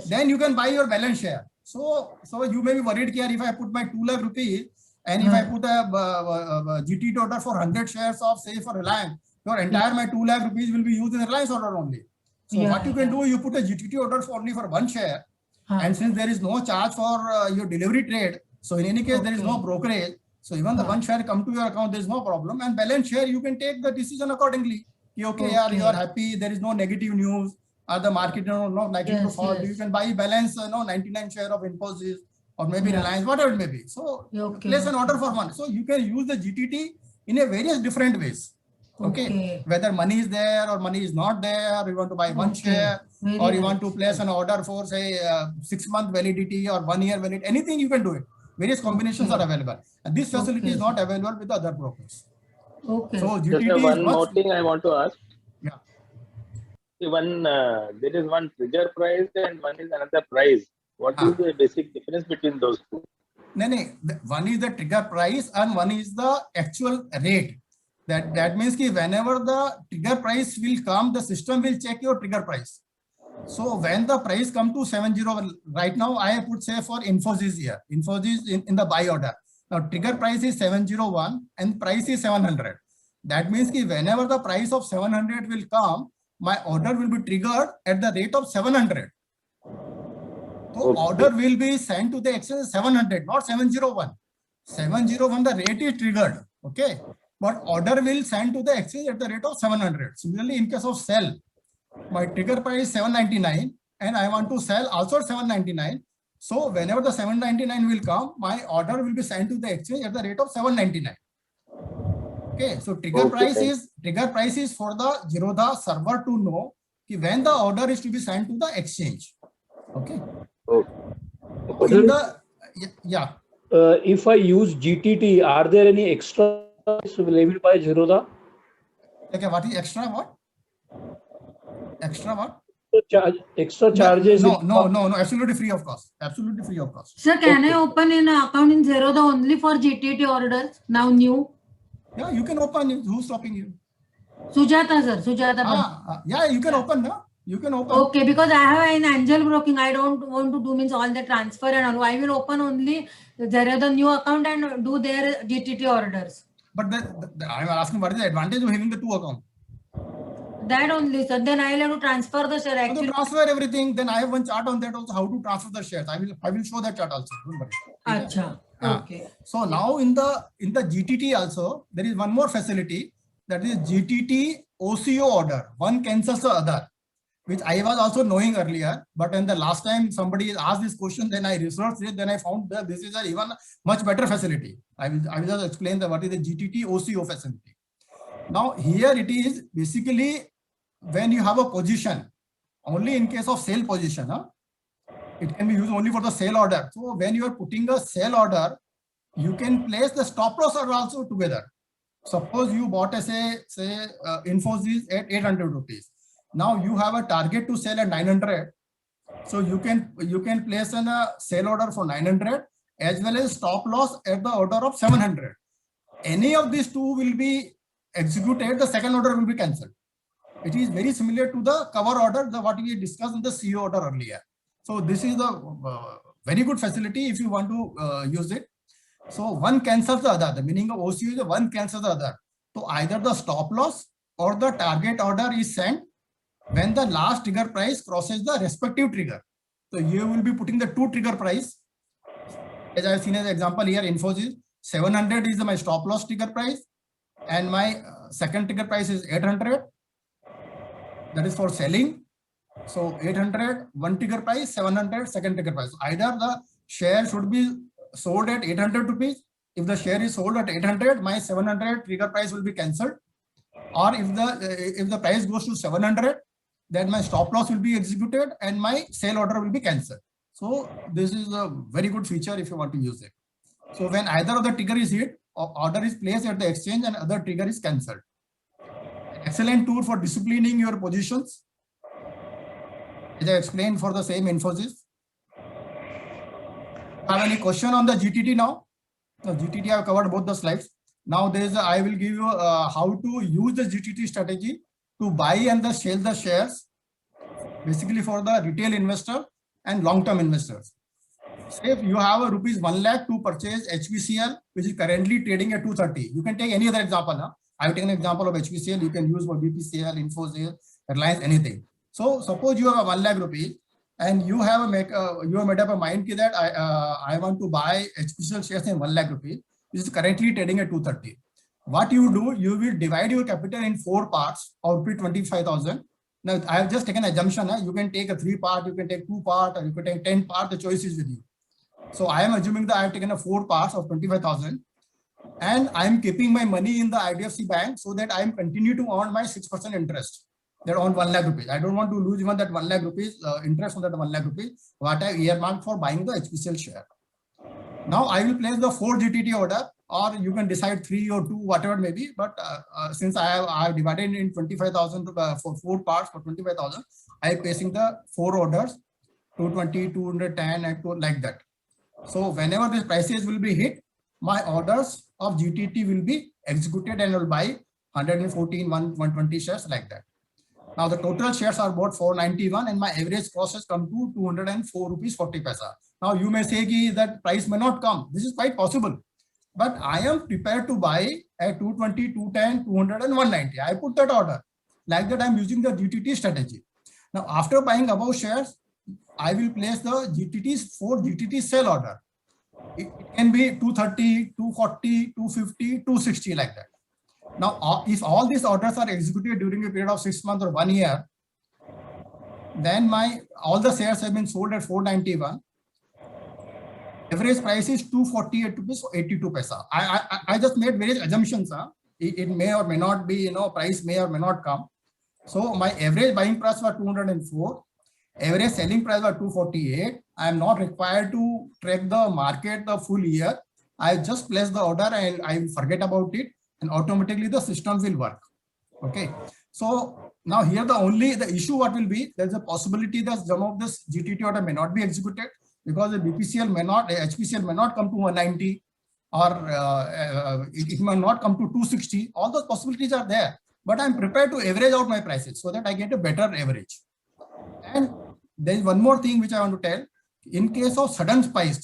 then you can buy your balance share. So you may be worried if I put my 2 lakh rupees and if I put a GTT order for 100 shares of, say, for Reliance, your entire my 2 lakh rupees will be used in Reliance order only. So what you can do, you put a GTT order for only for one share. And since there is no charge for your delivery trade, so in any case, there is no brokerage. So even the one share come to your account, there is no problem. And balance share, you can take the decision accordingly. You are happy, there is no negative news, or the market not likely to fall. You can buy balance 99 share of Infosys or maybe Reliance, whatever it may be. So place an order for one. So you can use the GTT in a various different ways. Okay. Whether money is there or money is not there, you want to buy one share, or you want to place an order for, say, 6-month validity or 1 year validity, anything you can do it. Various combinations are available. And this facility is not available with the other brokers. Okay. So GTT Just one more thing I want to ask. Yeah. there is one trigger price and one is another price. What is the basic difference between those two? No, one is the trigger price and one is the actual rate. That means that whenever the trigger price will come, the system will check your trigger price. So when the price come to 701, right now I put say for Infosys here. Infosys in the buy order. Now trigger price is 701 and price is 700. That means that whenever the price of 700 will come, my order will be triggered at the rate of 700. So order will be sent to the exchange 700, not 701. 701 the rate is triggered, okay? But order will send to the exchange at the rate of 700. Similarly, in case of sell, my trigger price is 799 and I want to sell also 799. So whenever the 799 will come, my order will be sent to the exchange at the rate of 799. Okay, so trigger price is for the Zerodha server to know when the order is to be sent to the exchange. Okay. In the, yeah. If I use GTT, are there any extra levied by Zerodha? Okay, what is extra what? Extra what? Extra charges? No, absolutely free of cost. Absolutely free of cost. Sir, can I open an account in Zerodha only for GTT orders? Now new? Yeah, you can open. Who's stopping you? Sujata, sir. Sujata. Yeah, you can open now. You can open. Okay, because I have an angel broking. I don't want to do means all the transfer and all. I will open only Zerodha new account and do their GTT orders. But I'm asking what is the advantage of having the two accounts? That only, sir. Then I will have to transfer the share. Actually, to transfer everything. Then I have one chart on that also. How to transfer the shares? I will show that chart also. Don't worry. Acha. Okay. So now in the GTT also there is one more facility, that is GTT OCO order. One cancels the other, which I was also knowing earlier. But when the last time somebody asked this question, then I researched it. Then I found that this is even much better facility. I will just explain what is the GTT OCO facility. Now here it is basically when you have a position, only in case of sale position, it can be used only for the sale order. So when you are putting a sale order, you can place the stop loss order also together. Suppose you bought a say Infosys at 800 rupees. Now you have a target to sell at 900. So you can place a sale order for 900 as well as stop loss at the order of 700. Any of these two will be executed, the second order will be cancelled. It is very similar to the cover order, what we discussed in the CO order earlier. So this is the very good facility if you want to use it. So one cancels the other. The meaning of OCO is one cancels the other. So either the stop loss or the target order is sent when the last trigger price crosses the respective trigger. So you will be putting the two trigger price. As I have seen as an example here, Infosys 700 is my stop loss trigger price and my second trigger price is 800. That is for selling. So 800 one trigger price, 700 second trigger price. Either the share should be sold at 800 rupees. If the share is sold at 800, my 700 trigger price will be cancelled. Or if the price goes to 700, then my stop loss will be executed and my sale order will be cancelled. So this is a very good feature if you want to use it. So when either of the trigger is hit, order is placed at the exchange and other trigger is cancelled. Excellent tool for disciplining your positions. As I explained for the same Infosys. Have any question on the GTT now? No, GTT I have covered both the slides. Now I will give you how to use the GTT strategy to buy and sell the shares, basically for the retail investor and long-term investors. Say if you have a rupees 1 lakh to purchase HPCL, which is currently trading at 230. You can take any other example. I have taken an example of HPCL. You can use for BPCL, Infosys, Reliance, anything. So suppose you have a 1 lakh rupees and you have made up a mind that I want to buy HPCL shares in 1 lakh rupees, which is currently trading at 230. What you do, you will divide your capital in 4 parts of 25,000. Now I have just taken an assumption. You can take a 3 part, you can take 2 part, or you can take 10 part. The choice is with you. So I am assuming that I have taken a 4 parts of 25,000, and I am keeping my money in the IDFC bank so that I am continue to earn my 6% interest. That on 1 lakh rupees. I don't want to lose even that 1 lakh rupees interest on that 1 lakh rupees. What I earmarked for buying the HPCL share. Now I will place the 4 GTT order or you can decide 3 or 2, whatever it may be. But since I have divided in 25,000 for 4 parts for 25,000, I am placing the 4 orders, 220, 210, and like that. So whenever these prices will be hit, my orders of GTT will be executed and will buy 114, 120 shares like that. Now the total shares are bought 491 and my average cost has come to 204 rupees 40 paisa. Now you may say that price may not come. This is quite possible. But I am prepared to buy at 220, 210, 200 and 190. I put that order. Like that I am using the GTT strategy. Now after buying above shares, I will place the GTT's 4 GTT sell order. It can be 230, 240, 250, 260 like that. Now, if all these orders are executed during a period of 6 months or 1 year, then all the shares have been sold at 491. Average price is 248 rupees 82 paisa. I just made various assumptions. It may or may not be, price may or may not come. So my average buying price was 204. Average selling price was 248. I am not required to track the market the full year. I just place the order and I will forget about it, and automatically the system will work. Okay. So now here the issue what will be, there's a possibility that some of this GTT order may not be executed because the BPCL may not, HPCL may not come to 190, or it may not come to 260. All those possibilities are there, but I'm prepared to average out my prices so that I get a better average. And there is one more thing which I want to tell. In case of sudden spike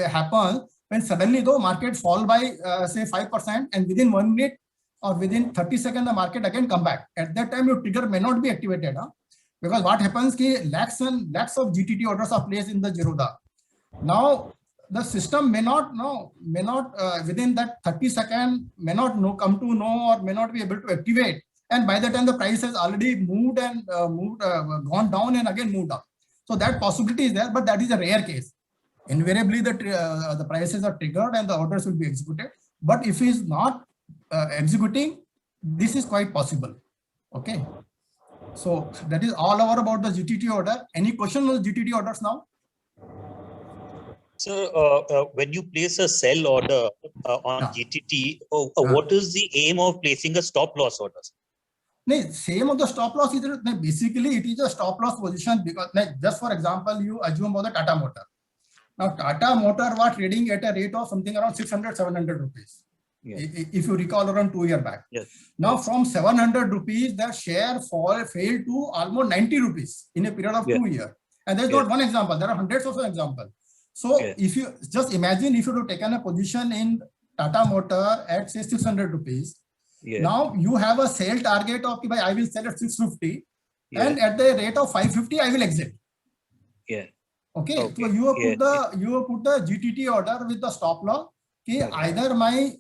happens when suddenly the market fall by say 5%, and within 1 minute or within 30 seconds the market again come back. At that time your trigger may not be activated, because what happens is lakhs and lakhs of GTT orders are placed in the Zerodha. Now the system may not within that 30 seconds may not come to know or may not be able to activate. And by the time the price has already moved and gone down and again moved up. So that possibility is there, but that is a rare case. Invariably, the prices are triggered and the orders will be executed. But if it's not executing, this is quite possible. Okay. So that is all over about the GTT order. Any question on the GTT orders now? So when you place a sell order on GTT, what is the aim of placing a stop loss order? No, same of the stop loss is basically it is a stop loss position, because just for example, you assume about the Tata Motor. Now Tata Motor was trading at a rate of something around 600, 700 rupees. Yes. If you recall, around 2 years back. Yes. Now from 700 rupees, the share failed to almost 90 rupees in a period of 2 years. And there's not one example, there are hundreds of examples. So if you just imagine if you have taken a position in Tata Motor at say 600 rupees, now you have a sale target of I will sell at 650 and at the rate of 550 I will exit. Okay. So you have put the GTT order with the stop loss. Either my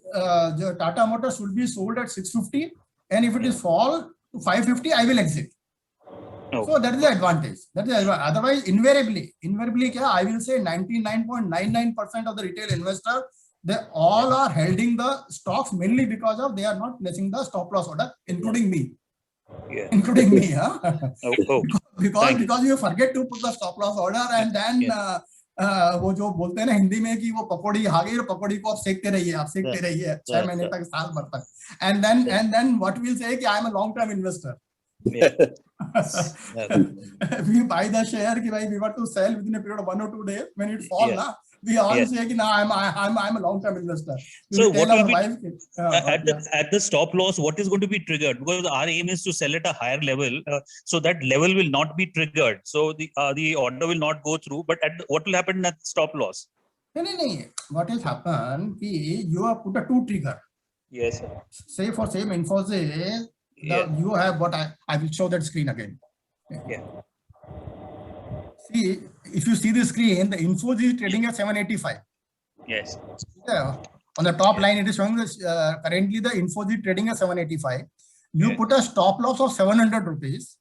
Tata Motor should be sold at 650, and if it is fall to 550 I will exit. So that is the advantage. Otherwise invariably I will say 99.99% of the retail investors, they all are holding the stocks mainly because of they are not placing the stop loss order, including me. Including me, because you forget to put the stop loss order, and then वो जो बोलते हैं ना हिंदी में कि वो पकौड़ी आ गई और पकौड़ी को आप सेकते रहिए 6 महीने तक, साल भर तक, and then what we'll say कि I am a long term investor. We buy the share कि भाई we want to sell within a period of 1 or 2 days. When it falls, we all say कि I'm a long-term investor. So what will be at the stop loss? What is going to be triggered? Because our aim is to sell at a higher level, so that level will not be triggered. So the order will not go through. But what will happen at stop loss? No. What will happen? You have put a 2 trigger. Yes, sir. Say for same Infosys, you have what I will show that screen again. See, if you see the screen, the Infosys is trading at 785. Yes. On the top line, it is showing this, currently the Infosys trading at 785. You put a stop loss of 700 rupees.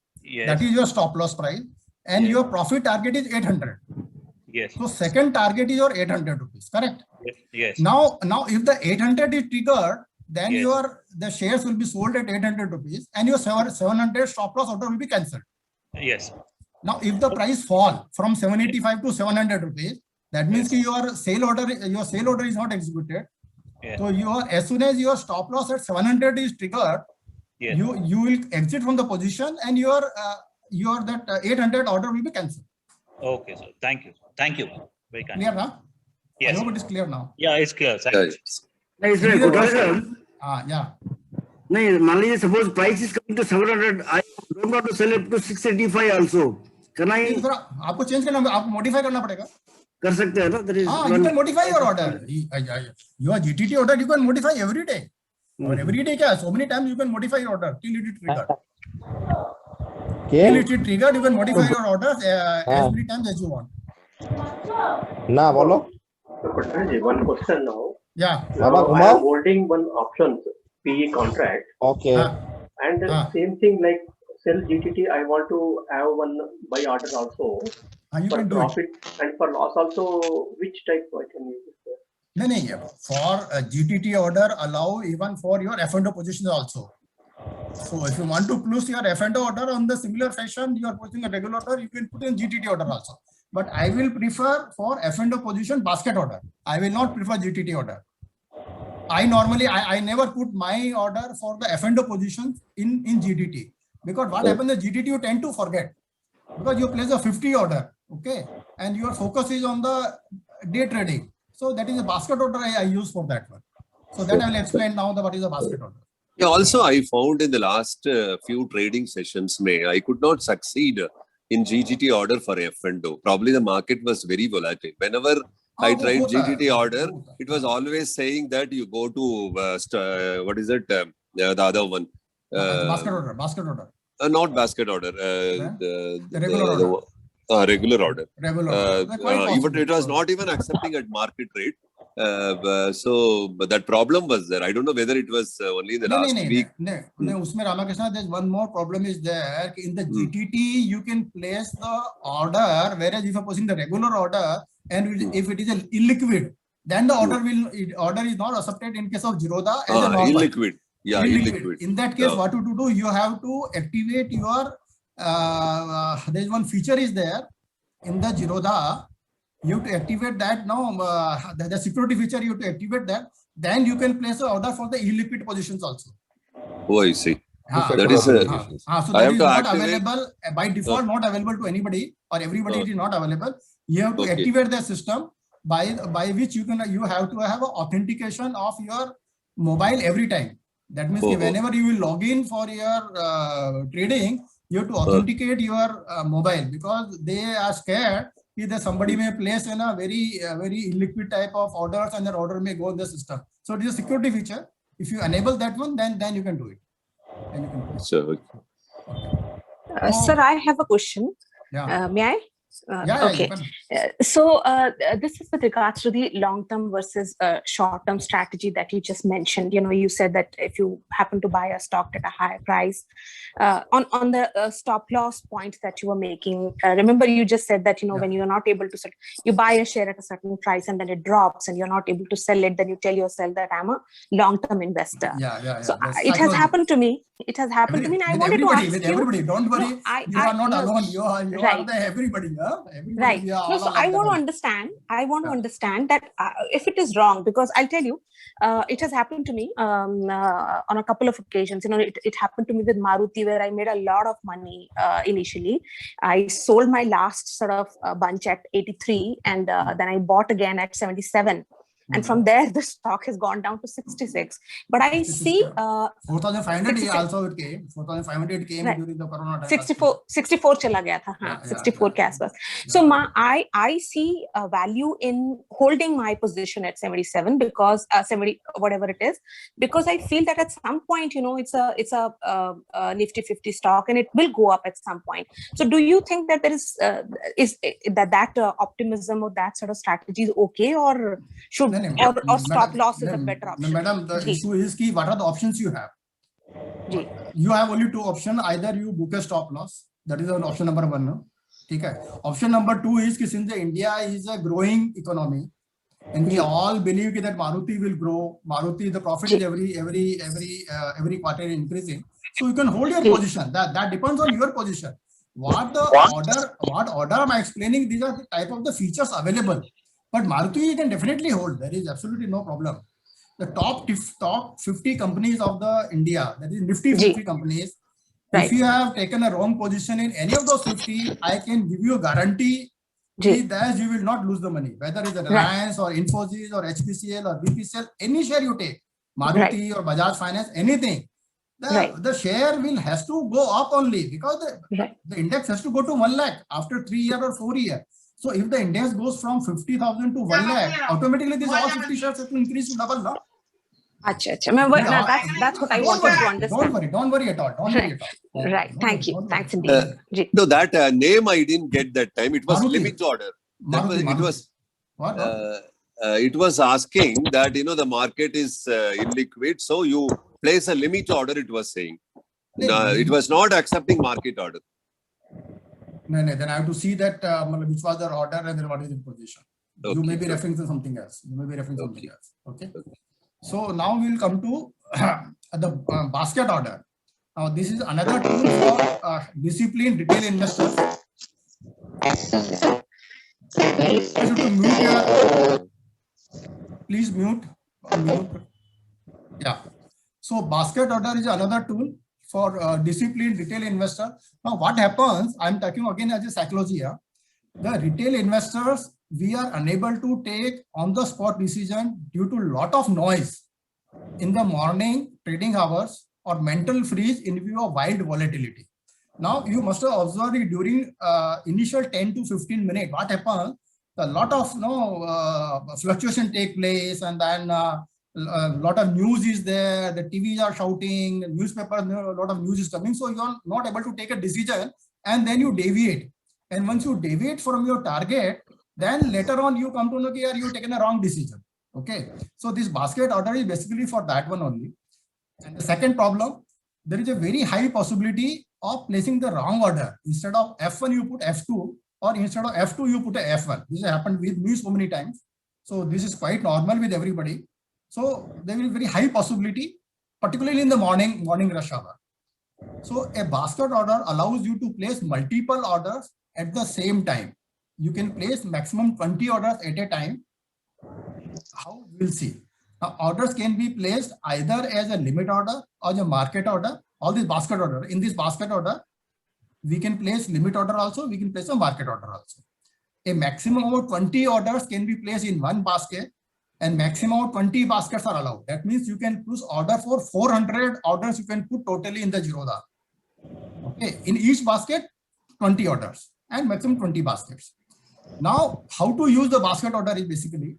That is your stop loss price. And your profit target is 800. Yes. So second target is your 800 rupees, correct? Yes. Now if the 800 is triggered, then the shares will be sold at 800 rupees and your 700 stop loss order will be cancelled. Yes. Now, if the price fall from 785 to 700 rupees, That means your sale order is not executed. Yeah. So as soon as your stop loss at 700 is triggered, Yeah. you will exit from the position, and your 800 order will be cancelled. Okay, sir. Thank you. Thank you. Very kind. Clear now? Yes. I hope it is clear now. Yeah, it's clear. Thank Yeah, you. Nice, Any good. other Sir. question? Yeah. No, Malay, suppose price is coming to 700. I don't want to sell it to 685 also. Can I नहीं, थोड़ा आपको change करना, आपको modify करना पड़ेगा. कर सकते हैं ना? There is हाँ, you can modify your order. Your GTT order you can modify every day. Or every day क्या? So many times you can modify your order till it is triggered. Till it is triggered, you can modify your orders as many times as you want. Na bolo. One question now. Yeah. Now I am holding one option PE contract. Okay. And the same thing like sell GTT, I want to have one buy order also. You for can do profit and for loss also. Which type I can use it? No. For GTT order, allow even for your F&O positions also. So if you want to place your F&O order on the similar fashion, you are putting a regular order, you can put in GTT order also. But I will prefer for F&O position basket order. I will not prefer GTT order. I normally, I never put my order for the F&O positions in GTT. Because what happens is GTT you tend to forget. Because you place a 50 order, okay? And your focus is on the day trading. So that is a basket order I use for that one. So that I will explain now what is a basket order. Yeah, also I found in the last few trading sessions, I could not succeed in GTT order for F&O. Probably the market was very volatile. Whenever I tried GTT order, it was always saying that you go to, what is it, the other one? Basket order. Not basket order. The regular order. Regular order. But it was not even accepting at market rate. So that problem was there. I don't know whether it was only the last week. No, Usme Ramakrishna, there's one more problem is there. In the GTT, you can place the order, whereas if you're posting the regular order, and if it is illiquid, then the order is not accepted in case of Zerodha as a normal. Illiquid. Yeah, illiquid. In that case, what to do? You have to activate your. There is one feature is there in the Zerodha. You have to activate that now. The security feature you have to activate that. Then you can place an order for the illiquid positions also. Oh, I see. That is so I that have is to not activate. available by default. Not available to anybody or everybody. It is not available. You have to activate the system by which you have to have an authentication of your mobile every time. That means whenever you will log in for your trading, you have to authenticate your mobile, because they are scared that somebody may place in a very illiquid type of orders and their order may go in the system. So it is a security feature. If you enable that one, then you can do it. So, sir, I have a question. Yeah. May I? Okay. So this is with regards to the long-term versus short-term strategy that you just mentioned. You said that if you happen to buy a stock at a higher price, on the stop loss point that you were making, remember you just said that when you're not able to sell, you buy a share at a certain price and then it drops and you're not able to sell it, then you tell yourself that I'm a long-term investor. So it has happened to me. It has happened to me. And I wanted to ask you. Everybody, don't worry. You are not alone. You are right. Everybody. Right. No, so I want to understand. I want to understand that if it is wrong, because I'll tell you, it has happened to me on a couple of occasions. It happened to me with Maruti, where I made a lot of money initially. I sold my last sort of bunch at 83, and then I bought again at 77. And from there, the stock has gone down to 66. But I see 4,500 also it came. 4,500 came during the Corona time. 64 chala gaya tha. 64 ke aaspas. So I see a value in holding my position at 77 because 70 whatever it is, because I feel that at some point it's a Nifty 50 stock and it will go up at some point. So do you think that there is that optimism or that sort of strategy is okay, or should or stop loss is a better option? Madam, the issue is what are the options you have? You have only two options. Either you book a stop loss, that is option number 1. No? Okay. Option number 2 is since India is a growing economy and we all believe that Maruti will grow. Maruti, the profit is every quarter increasing. So you can hold your position. That depends on your position. What order am I explaining? These are the type of the features available. But Maruti you can definitely hold. There is absolutely no problem. The top 50 companies of the India, that is Nifty 50 companies. If you have taken a wrong position in any of those 50, I can give you a guarantee that you will not lose the money. Whether it's Reliance or Infosys or HPCL or BPCL, any share you take, Maruti or Bajaj Finance, anything, the share has to go up only, because the index has to go to 1 lakh after 3 years or 4 years. So if the index goes from 50,000 to 1 lakh, automatically these all 50 shares have to increase to double, no? That's what I wanted to understand. Don't worry at all. Right. Thank you. Thanks indeed. No, that name I didn't get that time. It was Maruti. limit order. It was asking that, the market is illiquid, so you place a limit order, it was saying. No, it was not accepting market order. No, then I have to see that which was the order and then what is the position. You may be referring to something else. Okay. So now we will come to the basket order. Now this is another tool for disciplined retail investors. Please mute. Yeah. So basket order is another tool for disciplined retail investor. Now what happens, I'm talking again as a psychology here. The retail investors, we are unable to take on the spot decision due to lot of noise in the morning trading hours or mental freeze in view of wild volatility. Now you must have observed it during initial 10 to 15 minutes. What happens? A lot of fluctuation take place, and then a lot of news is there. The TVs are shouting, newspapers, a lot of news is coming. So you are not able to take a decision, and then you deviate. And once you deviate from your target, then later on you come to know that you have taken a wrong decision. Okay. So this basket order is basically for that one only. And the second problem, there is a very high possibility of placing the wrong order. Instead of F1, you put F2, or instead of F2, you put a F1. This has happened with me so many times. So this is quite normal with everybody. So there will be very high possibility, particularly in the morning rush hour. So a basket order allows you to place multiple orders at the same time. You can place maximum 20 orders at a time. How? We'll see. Now, orders can be placed either as a limit order or a market order. All this basket order. In this basket order, we can place limit order also. We can place a market order also. A maximum of 20 orders can be placed in one basket, and maximum of 20 baskets are allowed. That means you can choose order for 400 orders. You can put totally in the Zerodha. Okay. In each basket, 20 orders and maximum 20 baskets. Now, how to use the basket order is basically,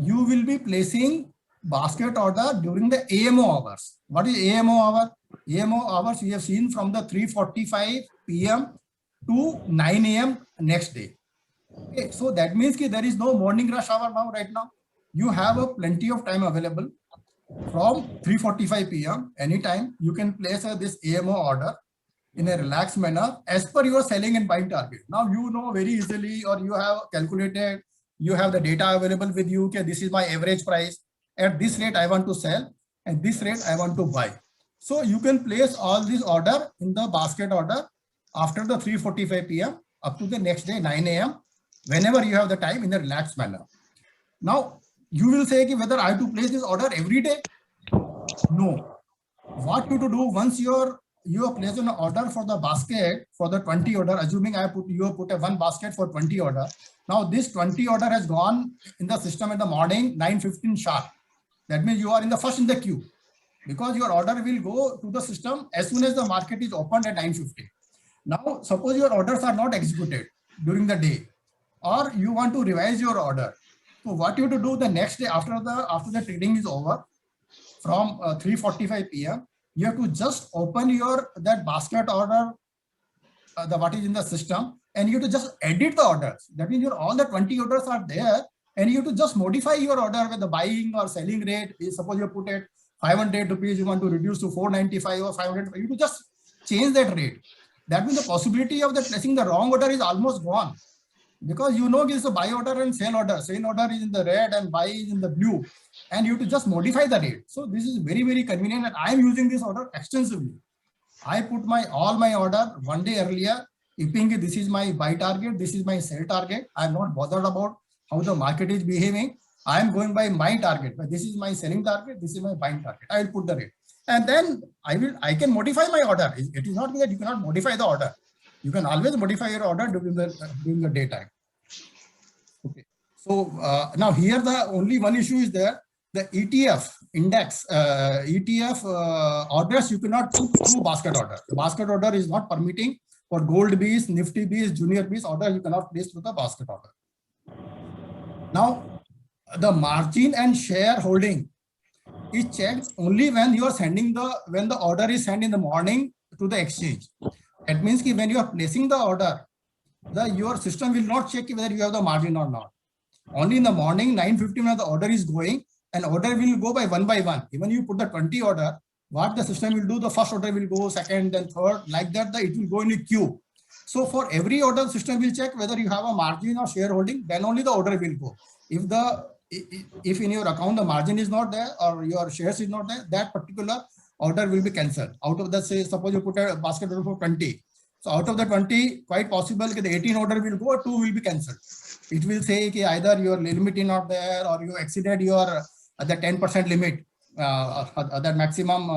you will be placing basket order during the AMO hours. What is AMO hour? AMO hours we have seen from the 3:45 p.m. to 9 a.m. next day. Okay, so that means that there is no morning rush hour now. Right now, you have a plenty of time available from 3:45 p.m. anytime. You can place this AMO order in a relaxed manner as per your selling and buying target. Now you know very easily, or you have calculated, you have the data available with you. Okay, this is my average price. At this rate I want to sell, and this rate I want to buy. So you can place all this order in the basket order after the 3:45 p.m. up to the next day 9 a.m. whenever you have the time in a relaxed manner. Now you will say whether I have to place this order every day. No. What you to do once you have placed an order for the basket for the 20 order, assuming you have put a one basket for 20 order. Now this 20 order has gone in the system in the morning 9:15 sharp. That means you are in the first in the queue, because your order will go to the system as soon as the market is opened at 9:50. Now suppose your orders are not executed during the day, or you want to revise your order. So what you have to do the next day after the trading is over, from 3:45 p.m. you have to just open that basket order, what is in the system, and you have to just edit the orders. That means all the 20 orders are there, and you have to just modify your order with the buying or selling rate. Suppose you put it 500 rupees, you want to reduce to 495 or 500. You have to just change that rate. That means the possibility of placing the wrong order is almost gone, because you know it's a buy order and sell order. Sell order is in the red and buy is in the blue, and you have to just modify the rate. So this is very, very convenient, and I am using this order extensively. I put all my order one day earlier, keeping this is my buy target, this is my sell target. I am not bothered about how the market is behaving. I am going by my target, but this is my selling target, this is my buying target. I will put the rate, and then I can modify my order. It is not that you cannot modify the order. You can always modify your order during the daytime. Okay. So now here the only one issue is there. The ETF index, ETF orders you cannot put through basket order. The basket order is not permitting for gold Bs, Nifty Bs, junior Bs order. You cannot place through the basket order. Now, the margin and shareholding is checked only when you are sending when the order is sent in the morning to the exchange. That means that when you are placing the order, your system will not check whether you have the margin or not. Only in the morning, 9:50 when the order is going, and order will go by one. Even you put the 20 order, what the system will do, the first order will go, second, then third, like that, it will go in a queue. So for every order, the system will check whether you have a margin or shareholding, then only the order will go. If in your account the margin is not there or your shares is not there, that particular order will be cancelled. Out of the, say, suppose you put a basket order for 20. So out of the 20, quite possible that the 18 order will go, 2 will be cancelled. It will say that either your limit is not there or you exceeded your the 10% limit, that maximum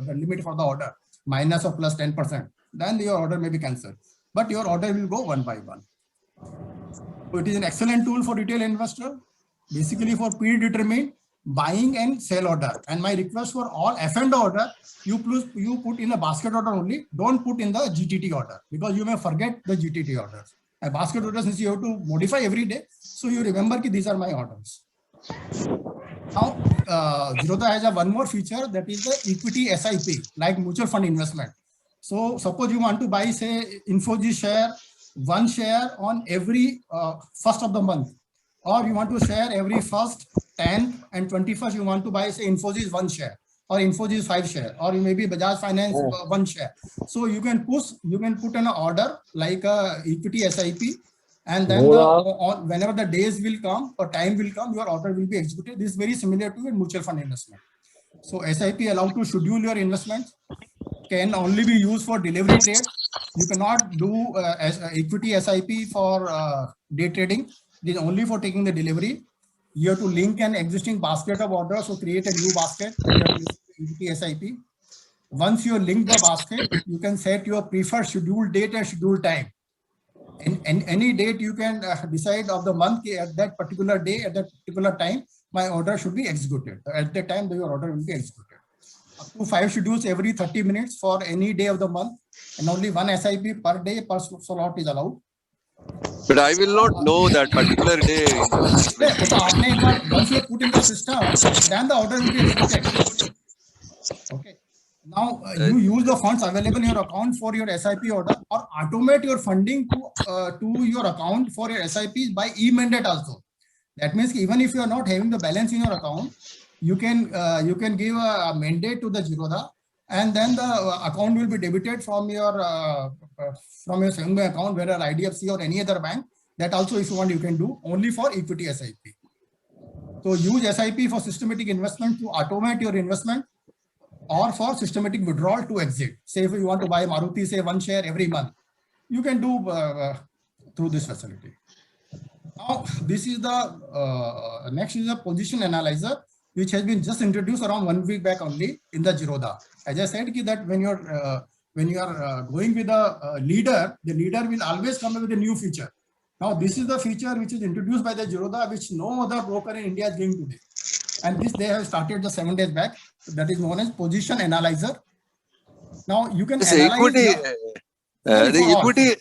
the limit for the order, minus or plus 10%. Then your order may be cancelled. But your order will go one by one. So it is an excellent tool for retail investor, basically for predetermined buying and sell order. And my request for all F&O order, you put in a basket order only. Don't put in the GTT order because you may forget the GTT orders. A basket order, since you have to modify every day, so you remember that these are my orders. Now, Zerodha has one more feature, that is the equity SIP, like mutual fund investment. So suppose you want to buy, say, Infosys share, one share on every first of the month, or you want to share every 1st, 10th and 21st, you want to buy, say, Infosys 1 share or Infosys 5 share, or maybe Bajaj Finance 1 share. So you can put an order like a equity SIP, and then whenever the days will come or time will come, your order will be executed. This is very similar to a mutual fund investment. So SIP allowed to schedule your investments, can only be used for delivery trades. You cannot do equity SIP for day trading. It is only for taking the delivery. You have to link an existing basket of orders, so create a new basket, equity SIP. Once you link the basket, you can set your preferred schedule date and schedule time. And any date you can decide of the month, at that particular day, at that particular time, my order should be executed. At that time, your order will be executed. Up to 5 schedules every 30 minutes for any day of the month, and only 1 SIP per day per slot is allowed. But I will not know that particular day. Once you put in the system, then the order will be executed. Okay. Now you use the funds available in your account for your SIP order, or automate your funding to your account for your SIPs by e-mandate also. That means even if you are not having the balance in your account, you can give a mandate to the Zerodha, and then the account will be debited from your savings account, whether IDFC or any other bank. That also, if you want, you can do only for equity SIP. So use SIP for systematic investment to automate your investment, or for systematic withdrawal to exit. Say if you want to buy Maruti, say 1 share every month, you can do through this facility. Now, this is the next is the position analyzer, which has been just introduced around 1 week back only in the Zerodha. As I said, that when you are going with a leader, the leader will always come up with a new feature. Now, this is the feature which is introduced by the Zerodha, which no other broker in India is doing today. And this they have started just 7 days back. That is known as position analyzer. Now you can analyze the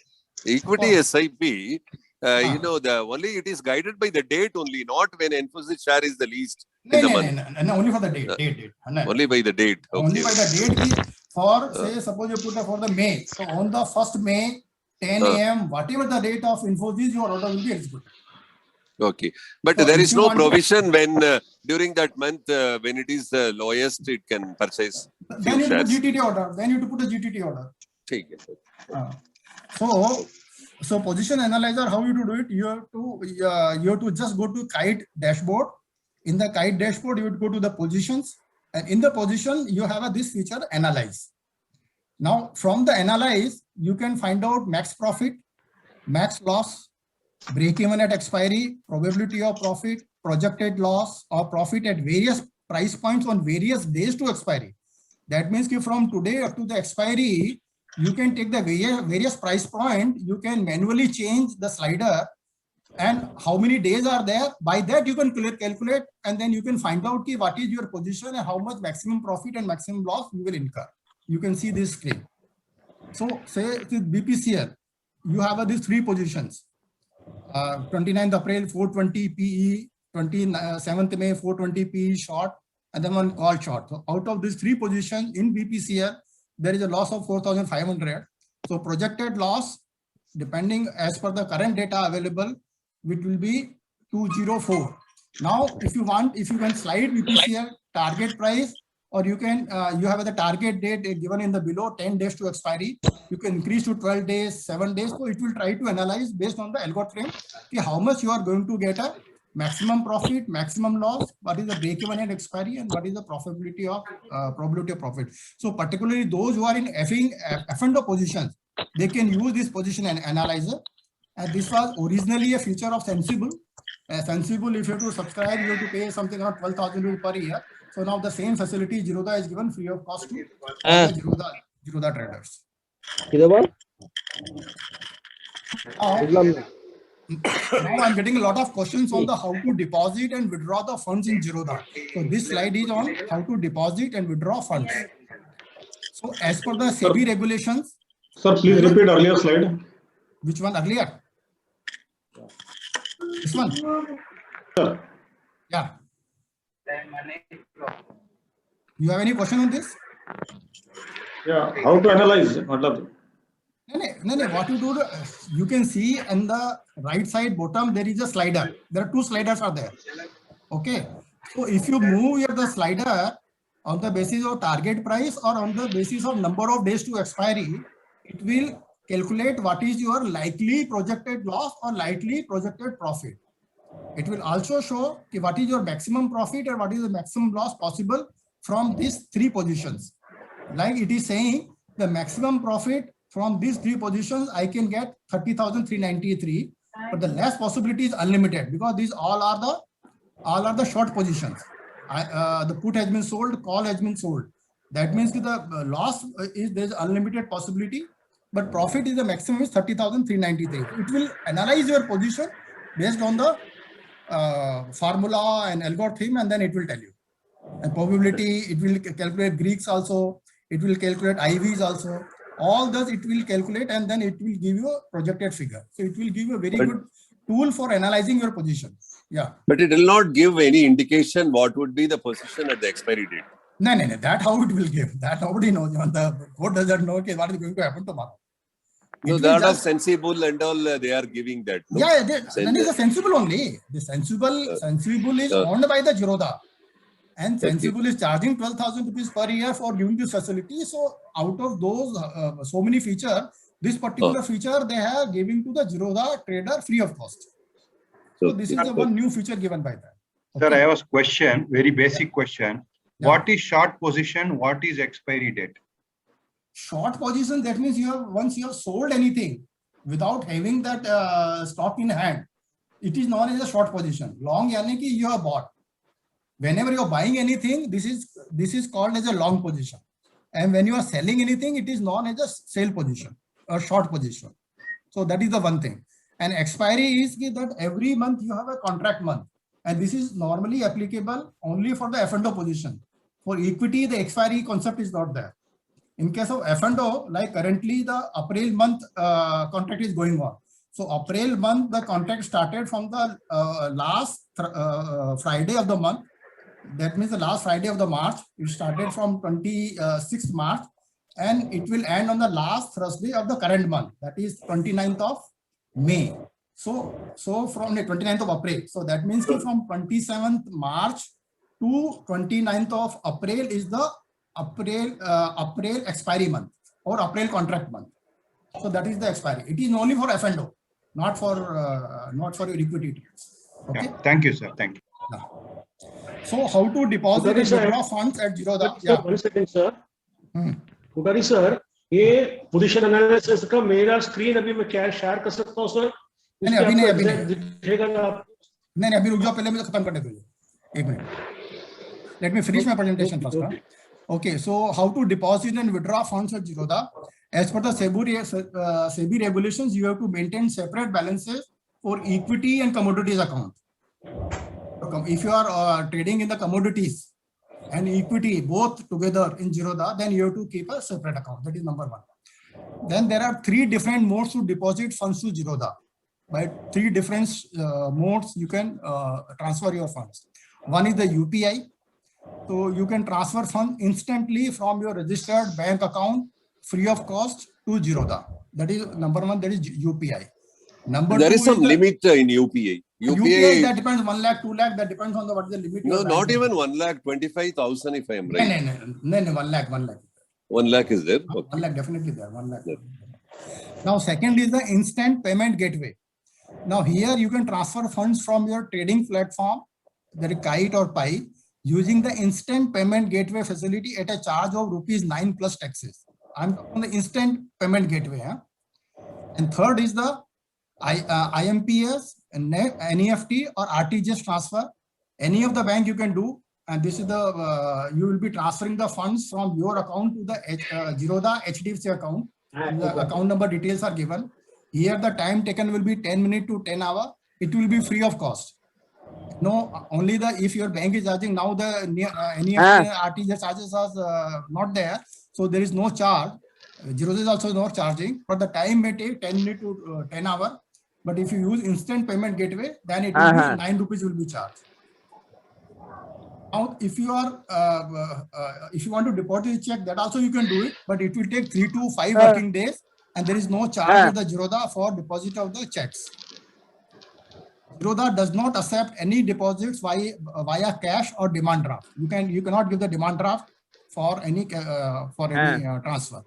equity SIP. You know, it is guided by the date only, not when Infosys share is the least in the month. No, only for the date. Only by the date. Okay. Only by the date. For say, suppose you put for the May. So on the 1st May, 10 a.m., whatever the date of Infosys, your order will be executed. Okay, but so there is no provision when during that month when it is the lowest, it can purchase. Then you put GTT order. Then you have to put a GTT order. Okay. So position analyzer, how you to do it? You have to just go to Kite dashboard. In the Kite dashboard, you would go to the positions, and in the position you have this feature analyze. Now from the analyze, you can find out max profit, max loss, break even at expiry, probability of profit, projected loss or profit at various price points on various days to expiry. That means that from today up to the expiry, you can take the various price point, you can manually change the slider and how many days are there. By that you can calculate and then you can find out what is your position and how much maximum profit and maximum loss you will incur. You can see this screen. So say with BPCL, you have these three positions. 29th April 420 PE, 27th May 420 PE short, and then one call short. So out of these three positions in BPCL, there is a loss of 4,500. So projected loss, depending as per the current data available, it will be 204. Now, if you can slide BPCL target price, or you can you have the target date given in the below 10 days to expiry. You can increase to 12 days, 7 days. So it will try to analyze based on the algorithm how much you are going to get a maximum profit, maximum loss, what is the break-even at expiry, and what is the probability of profit. So particularly those who are in F&O positions, they can use this position and analyzer. And this was originally a feature of Sensible. Sensible, if you have to subscribe, you have to pay something around 12,000 per year. So now the same facility Zerodha is given free of cost to all the Zerodha traders. Now I'm getting a lot of questions on the how to deposit and withdraw the funds in Zerodha. So this slide is on how to deposit and withdraw funds. So as per the SEBI regulations. Sir, please repeat earlier slide. Which one earlier? This one? Sir. Yeah. You have any question on this? Yeah, how to analyze? No, what you do, you can see on the right side bottom, there is a slider. There are two sliders are there. Okay. So if you move the slider on the basis of target price or on the basis of number of days to expiry, it will calculate what is your likely projected loss or likely projected profit. It will also show what is your maximum profit and what is the maximum loss possible from these three positions. Like it is saying the maximum profit from these three positions, I can get 30,393, but the less possibility is unlimited because these all are the short positions. The put has been sold, call has been sold. That means the loss is there's unlimited possibility, but profit is the maximum is 30,393. It will analyze your position based on the formula and algorithm, and then it will tell you. And probability, it will calculate Greeks also, it will calculate IVs also. All those it will calculate and then it will give you a projected figure. So it will give you a very good tool for analyzing your position. Yeah. But it will not give any indication what would be the position at the expiry date. No. That how it will give. That nobody knows. The code doesn't know what is going to happen tomorrow. So that of Sensible and all, they are giving that. No? Yeah, then is a Sensible only. The Sensible is owned by the Zerodha. And Sensible is charging 12,000 rupees per year for giving this facility. So out of those so many features, this particular feature they have giving to the Zerodha trader free of cost. So this is the one new feature given by that. Okay. Sir, I have a question, very basic question. Yeah. What is short position? What is expiry date? Short position, that means once you have sold anything without having that stock in hand, it is known as a short position. Long yani ki you have bought. Whenever you are buying anything, this is called as a long position. And when you are selling anything, it is known as a sale position or short position. So that is the one thing. And expiry is that every month you have a contract month. And this is normally applicable only for the F&O position. For equity, the expiry concept is not there. In case of F&O, like currently the April month contract is going on. So April month, the contract started from the last Friday of the month. That means the last Friday of the March. It started from 26th March and it will end on the last Thursday of the current month. That is 29th of May. So from the 29th of April. So that means from 27th March to 29th of April is the April expiry month or April contract month. So that is the expiry. It is only for F&O, not for your equity trades. Okay. Yeah, thank you, sir. Thank you. Yeah. So how to deposit and withdraw funds at Zerodha? Yeah. 1 second, sir. Pujari sir, ये position analysis का मेरा screen अभी मैं क्या share कर सकता हूँ sir? नहीं अभी नहीं अभी रुक जाओ, पहले मुझे खत्म करने दो, एक minute, let me finish my presentation first. Okay, so how to deposit and withdraw funds at Zerodha? As per the SEBI regulations, you have to maintain separate balances for equity and commodities account. If you are trading in the commodities and equity both together in Zerodha, then you have to keep a separate account. That is number one. Then there are three different modes to deposit funds to Zerodha. By three different modes, you can transfer your funds. One is the UPI. So you can transfer funds instantly from your registered bank account free of cost to Zerodha. That is number one, that is UPI. Number there two is some limit in UPI. UPI that depends 1 lakh, 2 lakh, that depends on what is the limit. No, not even 1 lakh, 25,000 if I am right. No, 1 lakh. 1 lakh is there? Okay. 1 lakh definitely there, 1 lakh. Yeah. Now second is the instant payment gateway. Now here you can transfer funds from your trading platform, that is Kite or Pi, using the instant payment gateway facility at a charge of ₹9 plus taxes. I'm on the instant payment gateway. And third is the IMPS, NEFT or RTGS transfer. Any of the bank you can do. And this is the, you will be transferring the funds from your account to the Zerodha HDFC account. The account number details are given. Here the time taken will be 10 minutes to 10 hours. It will be free of cost. No, only the if your bank is charging now, the NEFT RTGS charges are not there, so there is no charge. Zerodha is also not charging, but the time may take 10 minutes to 10 hours. But if you use instant payment gateway, then it will be 9 rupees will be charged. Now, if you are if you want to deposit a check, that also you can do it, but it will take 3 to 5 working days, and there is no charge to the Zerodha for deposit of the checks. Zerodha does not accept any deposits via cash or demand draft. You cannot give the demand draft for any transfer.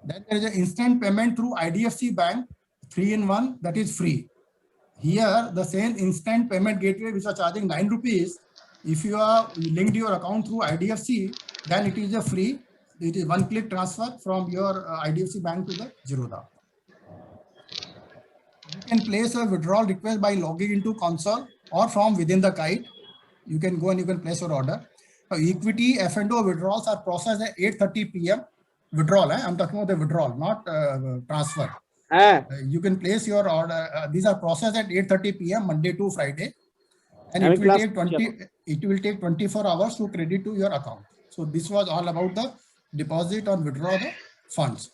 Then there is an instant payment through IDFC Bank 3-in-1, that is free. Here the same instant payment gateway which are charging 9 rupees. If you are linked your account through IDFC, then it is a free. It is one-click transfer from your IDFC Bank to the Zerodha. You can place a withdrawal request by logging into console or from within the Kite. You can go and you can place your order. Equity F&O withdrawals are processed at 8:30 p.m. Withdrawal, I'm talking about the withdrawal, not transfer. You can place your order. These are processed at 8:30 p.m. Monday to Friday, and it will take 24 hours to credit to your account. So this was all about the deposit or withdraw the funds.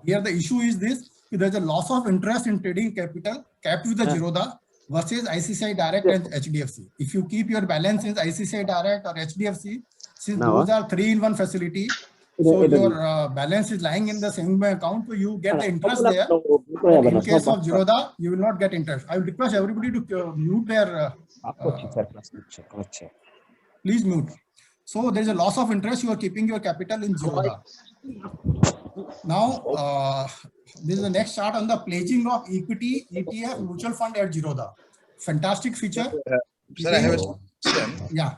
Here the issue is this: there's a loss of interest in trading capital capped with the Zerodha versus ICICI Direct and HDFC. If you keep your balance in ICICI Direct or HDFC, since those are 3-in-1 facility, so your balance is lying in the same account, so you get the interest there. But in case of Zerodha, you will not get interest. I will request everybody to mute their. Please mute. So there is a loss of interest. You are keeping your capital in Zerodha. Now, this is the next chart on the pledging of equity, ETF, mutual fund at Zerodha. Fantastic feature. Sir, I have a question. Yeah.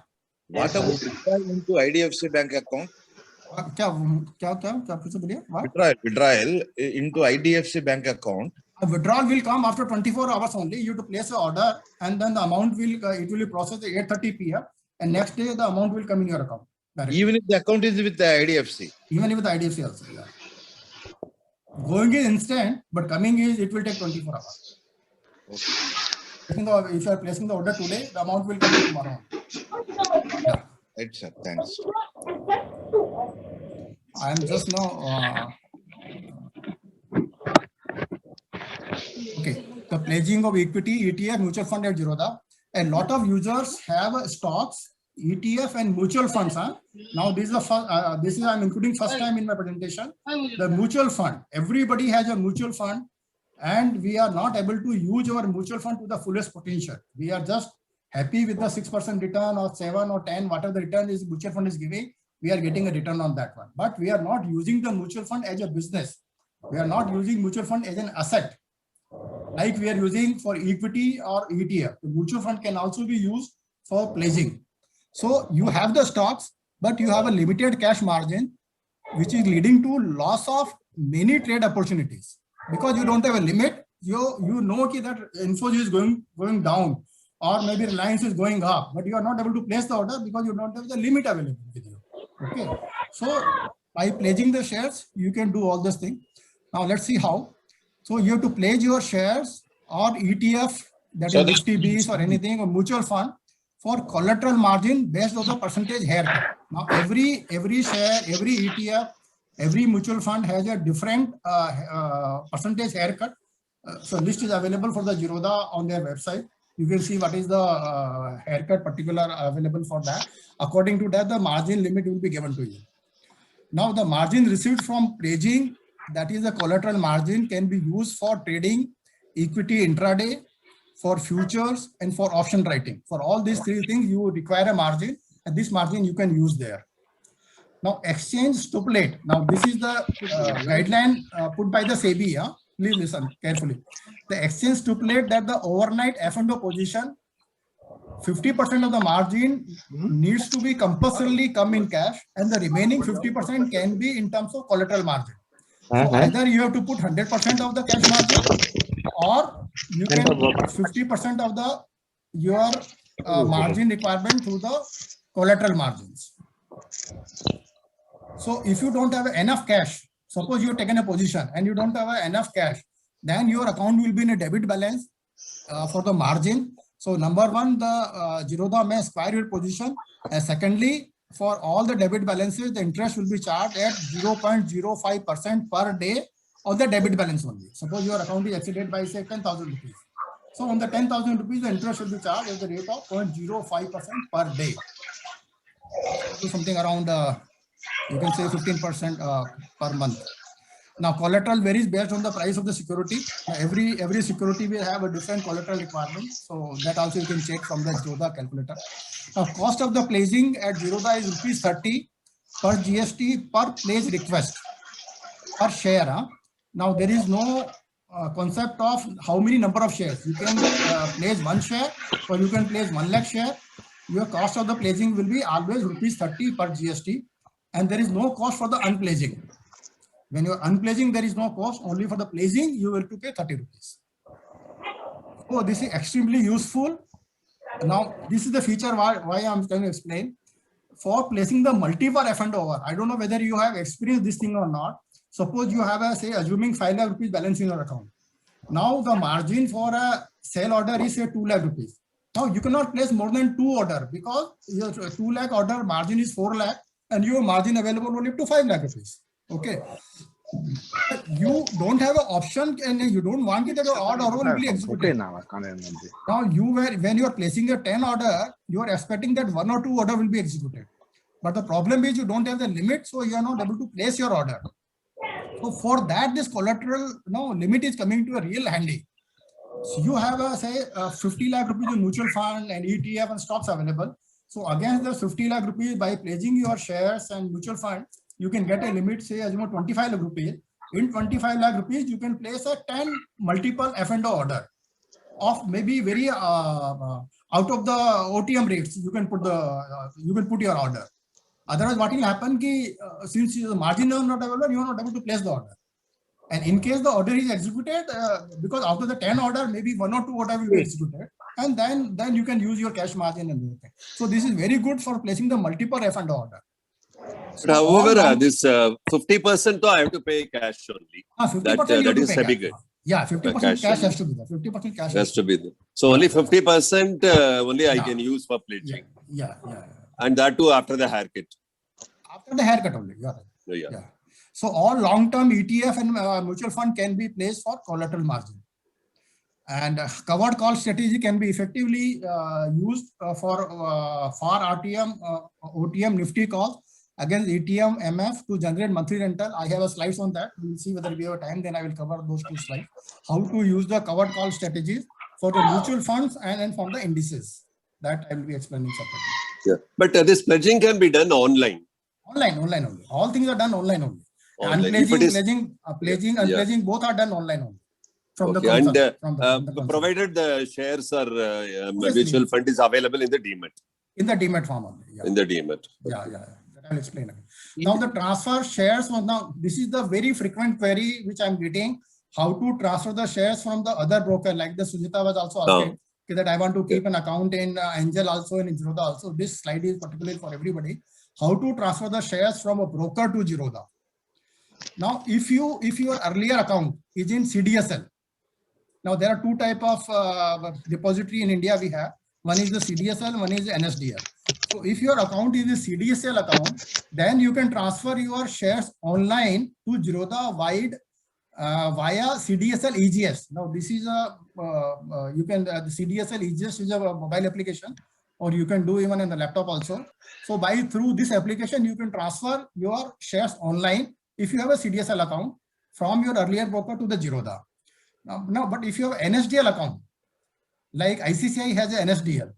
What about withdrawal into IDFC bank account? Withdrawal into IDFC bank account. A withdrawal will come after 24 hours only. You have to place an order, and then the amount will be processed at 8:30 p.m. and next day the amount will come in your account. Directly. Even if the account is with the IDFC. Even if the IDFC also. Yeah. Going is instant, but coming is it will take 24 hours. Okay. If you are placing the order today, the amount will come tomorrow. Yeah. Right, sir. Thanks. I am just now. Okay, the pledging of equity, ETF, mutual fund at Zerodha. A lot of users have stocks, ETF, and mutual funds. Now this is the first. This is I'm including first time in my presentation. The mutual fund. Everybody has a mutual fund, and we are not able to use our mutual fund to the fullest potential. We are just happy with the 6% return or 7 or 10, whatever the return is mutual fund is giving. We are getting a return on that one, but we are not using the mutual fund as a business. We are not using mutual fund as an asset, like we are using for equity or ETF. The mutual fund can also be used for pledging. So you have the stocks, but you have a limited cash margin, which is leading to loss of many trade opportunities. Because you don't have a limit, you know that Infosys is going down, or maybe Reliance is going up, but you are not able to place the order because you don't have the limit available with you. Okay, so by pledging the shares, you can do all this thing. Now let's see how. So you have to pledge your shares or ETF, that is Nifty Bs or anything, or mutual fund for collateral margin based on the percentage haircut. Now every share, every ETF, every mutual fund has a different percentage haircut. So list is available for the Zerodha on their website. You can see what is the haircut particular available for that. According to that, the margin limit will be given to you. Now the margin received from pledging, that is the collateral margin, can be used for trading, equity intraday, for futures, and for option writing. For all these three things, you require a margin, and this margin you can use there. Now exchange stipulate. Now this is the guideline put by the SEBI. Huh? Please listen carefully. The exchange stipulate that the overnight F&O position, 50% of the margin needs to be compulsorily come in cash, and the remaining 50% can be in terms of collateral margin. So either you have to put 100% of the cash margin, or you can put 50% of your margin requirement through the collateral margins. So if you don't have enough cash, suppose you have taken a position and you don't have enough cash, then your account will be in a debit balance for the margin. So number one, the Zerodha may acquire your position. And secondly, for all the debit balances, the interest will be charged at 0.05% per day of the debit balance only. Suppose your account is exceeded by say 10,000 rupees. So on the 10,000 rupees, the interest will be charged at the rate of 0.05% per day. So something around, you can say 15% per month. Now collateral varies based on the price of the security. Every security will have a different collateral requirement. So that also you can check from the Zerodha calculator. Now cost of the placing at Zerodha is ₹30 per GST per place request per share. Huh? Now there is no concept of how many number of shares. You can place one share, or you can place 1 lakh share. Your cost of the placing will be always ₹30 per GST, and there is no cost for the unplacing. When you are unplacing, there is no cost. Only for the placing, you will to pay 30 rupees. Oh, this is extremely useful. Now, this is the feature why I'm going to explain. For placing the multiple F&O over, I don't know whether you have experienced this thing or not. Suppose you have a, say, assuming 5 lakh rupees balance in your account. Now, the margin for a sale order is say 2 lakh rupees. Now, you cannot place more than 2 orders because your 2 lakh order margin is 4 lakh and your margin available only to 5 lakh rupees. Okay. You don't have an option and you don't want it that your order will be executed. Now, when you are placing a 10 order, you are expecting that 1 or 2 order will be executed. But the problem is you don't have the limit, so you are not able to place your order. So for that, this collateral limit is coming to a real handy. So you have a say 50 lakh rupees in mutual fund and ETF and stocks available. So against the 50 lakh rupees, by pledging your shares and mutual fund, you can get a limit, say as 25 lakh rupees. In 25 lakh rupees, you can place a 10 multiple F&O order of maybe very out of the OTM rates. You can put your order. Otherwise, what will happen? Since the margin is not available, you are not able to place the order. And in case the order is executed, because after the 10 order, maybe 1 or 2 order will be executed, and then you can use your cash margin and everything. So this is very good for placing the multiple F&O order. But however, this 50% I have to pay cash only. 50% that is SEBI guide. Yeah, 50% cash has to be there. 50% cash has to be there. So only 50% only I can use for pledging. Yeah. And that too after the haircut. After the haircut only. Yeah. So all long-term ETF and mutual fund can be placed for collateral margin. And covered call strategy can be effectively used for RTM, OTM Nifty calls against ETM MF to generate monthly rental. I have a slides on that. We'll see whether we have time, then I will cover those 2 slides. How to use the covered call strategies for the mutual funds and for the indices. That I will be explaining separately. Yeah. But this pledging can be done online. Online only. All things are done online only. Pledging and pledging both are done online only. From the provided the shares or mutual fund is available in the DMAT. In the DMAT form only. Yeah. In the DMAT. Yeah. That I will explain again. Now the transfer shares. Now this is the very frequent query which I am getting. how to transfer the shares from the other broker, like the Sujita was also asking, that I want to keep an account in Angel also and in Zerodha also. This slide is particularly for everybody. How to transfer the shares from a broker to Zerodha. Now, if your earlier account is in CDSL, now there are two type of depository in India we have. One is the CDSL, one is the NSDL. So if your account is a CDSL account, then you can transfer your shares online to Zerodha via CDSL EGS. Now this is a the CDSL EGS is a mobile application, or you can do even in the laptop also. So through this application, you can transfer your shares online if you have a CDSL account from your earlier broker to the Zerodha. Now, but if you have NSDL account, like ICCI has a NSDL,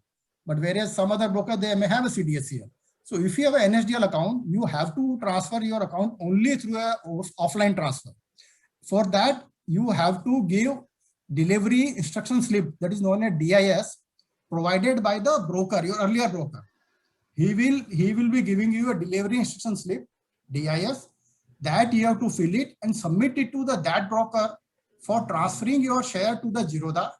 but whereas some other broker, they may have a CDSL. So if you have an NSDL account, you have to transfer your account only through a offline transfer. For that, you have to give delivery instruction slip, that is known as DIS, provided by the broker, your earlier broker. He will be giving you a delivery instruction slip, DIS, that you have to fill it and submit it to that broker for transferring your share to the Zerodha,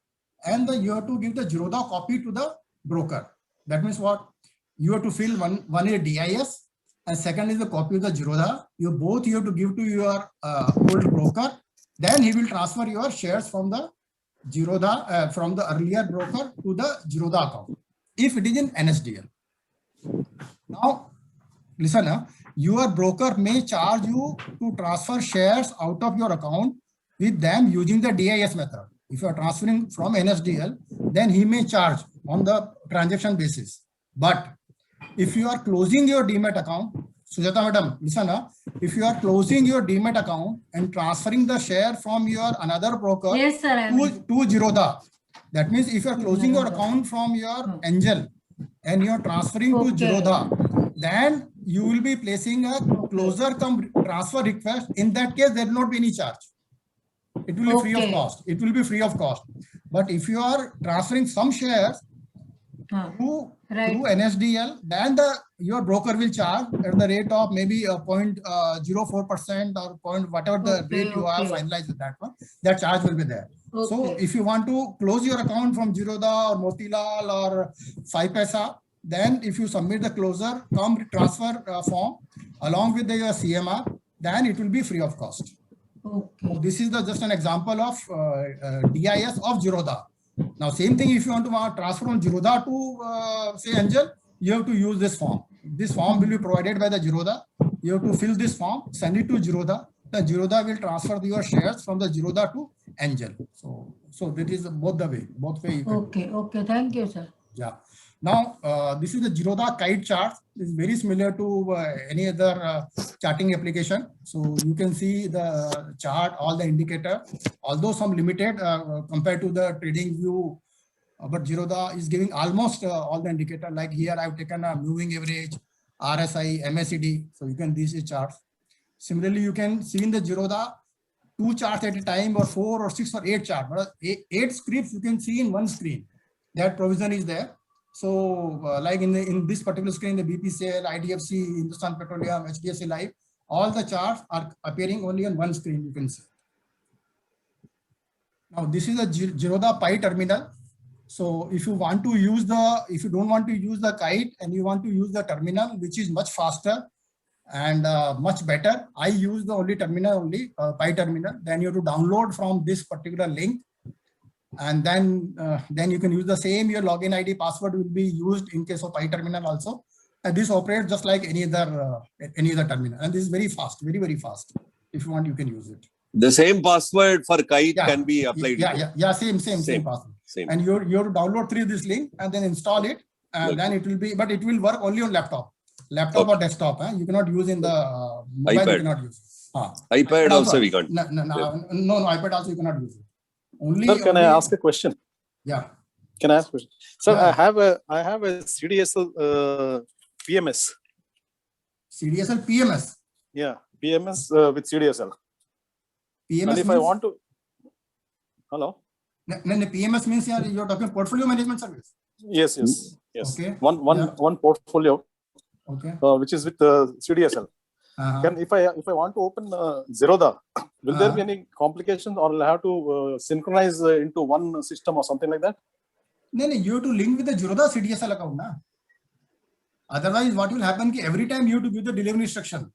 and you have to give the Zerodha copy to the broker. That means what? You have to fill one is DIS and second is the copy of the Zerodha. You have to give to your old broker. Then he will transfer your shares from the Zerodha, from the earlier broker to the Zerodha account, if it is in NSDL. Now, listen, your broker may charge you to transfer shares out of your account with them using the DIS method. If you are transferring from NSDL, then he may charge on the transaction basis. But if you are closing your Demat account, Sujata madam, listen, if you are closing your Demat account and transferring the share from your another broker to Zerodha, that means if you are closing your account from your Angel and you are transferring to Zerodha, then you will be placing a closer transfer request. In that case, there will not be any charge. It will be free of cost. It will be free of cost. But if you are transferring some shares through NSDL, then your broker will charge at the rate of maybe 0.04% or whatever the rate you have finalized with that one. That charge will be there. So if you want to close your account from Zerodha or Motilal or 5paisa, then if you submit the closer transfer form along with your CMR, then it will be free of cost. So this is just an example of DIS of Zerodha. Now, same thing if you want to transfer from Zerodha to say Angel, you have to use this form. This form will be provided by the Zerodha. You have to fill this form, send it to Zerodha. The Zerodha will transfer your shares from the Zerodha to Angel. So that is both way. Okay. Thank you, sir. Yeah. Now, this is the Zerodha kite chart. It's very similar to any other charting application. So you can see the chart, all the indicator, although some limited compared to the trading view, but Zerodha is giving almost all the indicator. Like here, I've taken a moving average, RSI, MACD. So you can these charts. Similarly, you can see in the Zerodha 2 charts at a time, or 4 or 6 or 8 charts. But 8 scripts you can see in one screen. That provision is there. So like in this particular screen, the BPCL, IDFC, Hindustan Petroleum, HDFC Life, all the charts are appearing only on one screen, you can see. Now this is a Zerodha Pi terminal. So if you want to use if you don't want to use the kite and you want to use the terminal, which is much faster and much better, I use the only terminal, Pi terminal. Then you have to download from this particular link. And then you can use the same, your login ID password will be used in case of Pi terminal also. And this operates just like any other terminal. And this is very fast, very, very fast. If you want, you can use it. The same password for kite can be applied. Same password. Same. And you have to download through this link and then install it. And then it will be, but it will work only on laptop or desktop. You cannot use in the mobile. iPad. You cannot use. iPad also we can't. No, iPad also you cannot use it. Sir, can I ask a question? Yeah. Can I ask a question? Sir, Yeah. I have a CDSL PMS. CDSL PMS. Yeah, PMS with CDSL. PMS and if I want to, hello. No, PMS means you're talking portfolio management service. Yes. Okay. One portfolio. Okay. Which is with CDSL. Can if I want to open Zerodha, will there be any complications, or will I have to synchronize into one system or something like that? No, you have to link with the Zerodha CDSL account, na. Otherwise, what will happen? Ki every time you have to give the delivery instruction,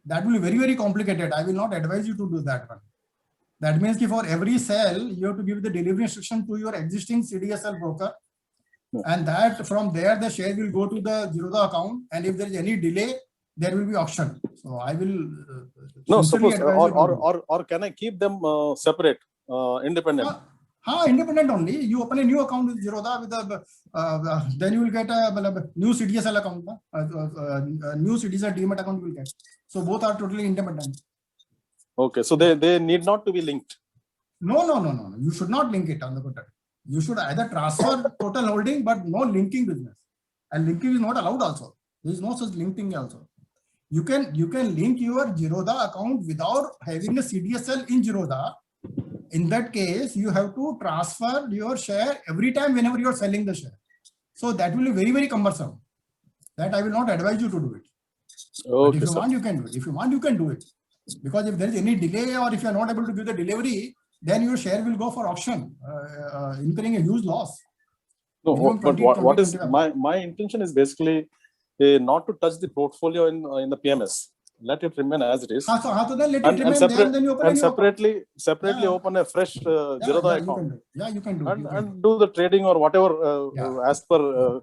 that will be very, very complicated. I will not advise you to do that one. That means for every cell, you have to give the delivery instruction to your existing CDSL broker. And that from there, the share will go to the Zerodha account. And if there is any delay, there will be auction. So I will. No, suppose, or can I keep them separate, independent? Independent only. You open a new account with Zerodha, with then you will get a new CDSL account. New CDSL Demat account you will get. So both are totally independent. Okay, so they need not to be linked. No. You should not link it on the contrary. You should either transfer total holding, but no linking business. And linking is not allowed also. There is no such linking also. You can link your Zerodha account without having a CDSL in Zerodha. In that case, you have to transfer your share every time whenever you are selling the share. So that will be very, very cumbersome. That I will not advise you to do it. Okay, but if you want, you can do it. If you want, you can do it. Because if there is any delay or if you are not able to give the delivery, then your share will go for auction, incurring a huge loss. No, but what is my intention is basically not to touch the portfolio in the PMS. Let it remain as it is. And separately open a fresh Zerodha account. You can do. And do the trading or whatever as per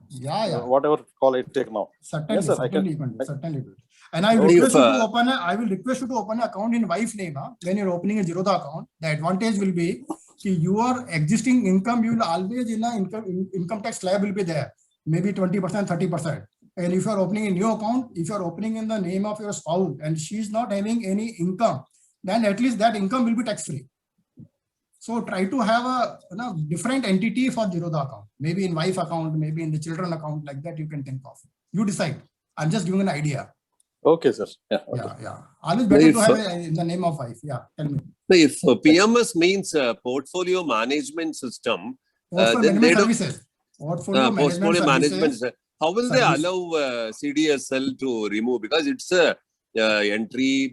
whatever call it take now. Certainly, yes, sir, certainly you can do. And I will request you to open an account in wife name. When you're opening a Zerodha account, the advantage will be your existing income, you will always income tax slab will be there. Maybe 20%, 30%. And if you are opening a new account, if you are opening in the name of your spouse and she is not having any income, then at least that income will be tax free. So try to have a different entity for Zerodha account. Maybe in wife account, maybe in the children account, like that you can think of. You decide. I'm just giving an idea. Okay, sir. Always better to have in the name of wife. Yeah, tell me. If PMS means portfolio management system, then they do portfolio management. How will they allow CDSL to remove? Because it's a entry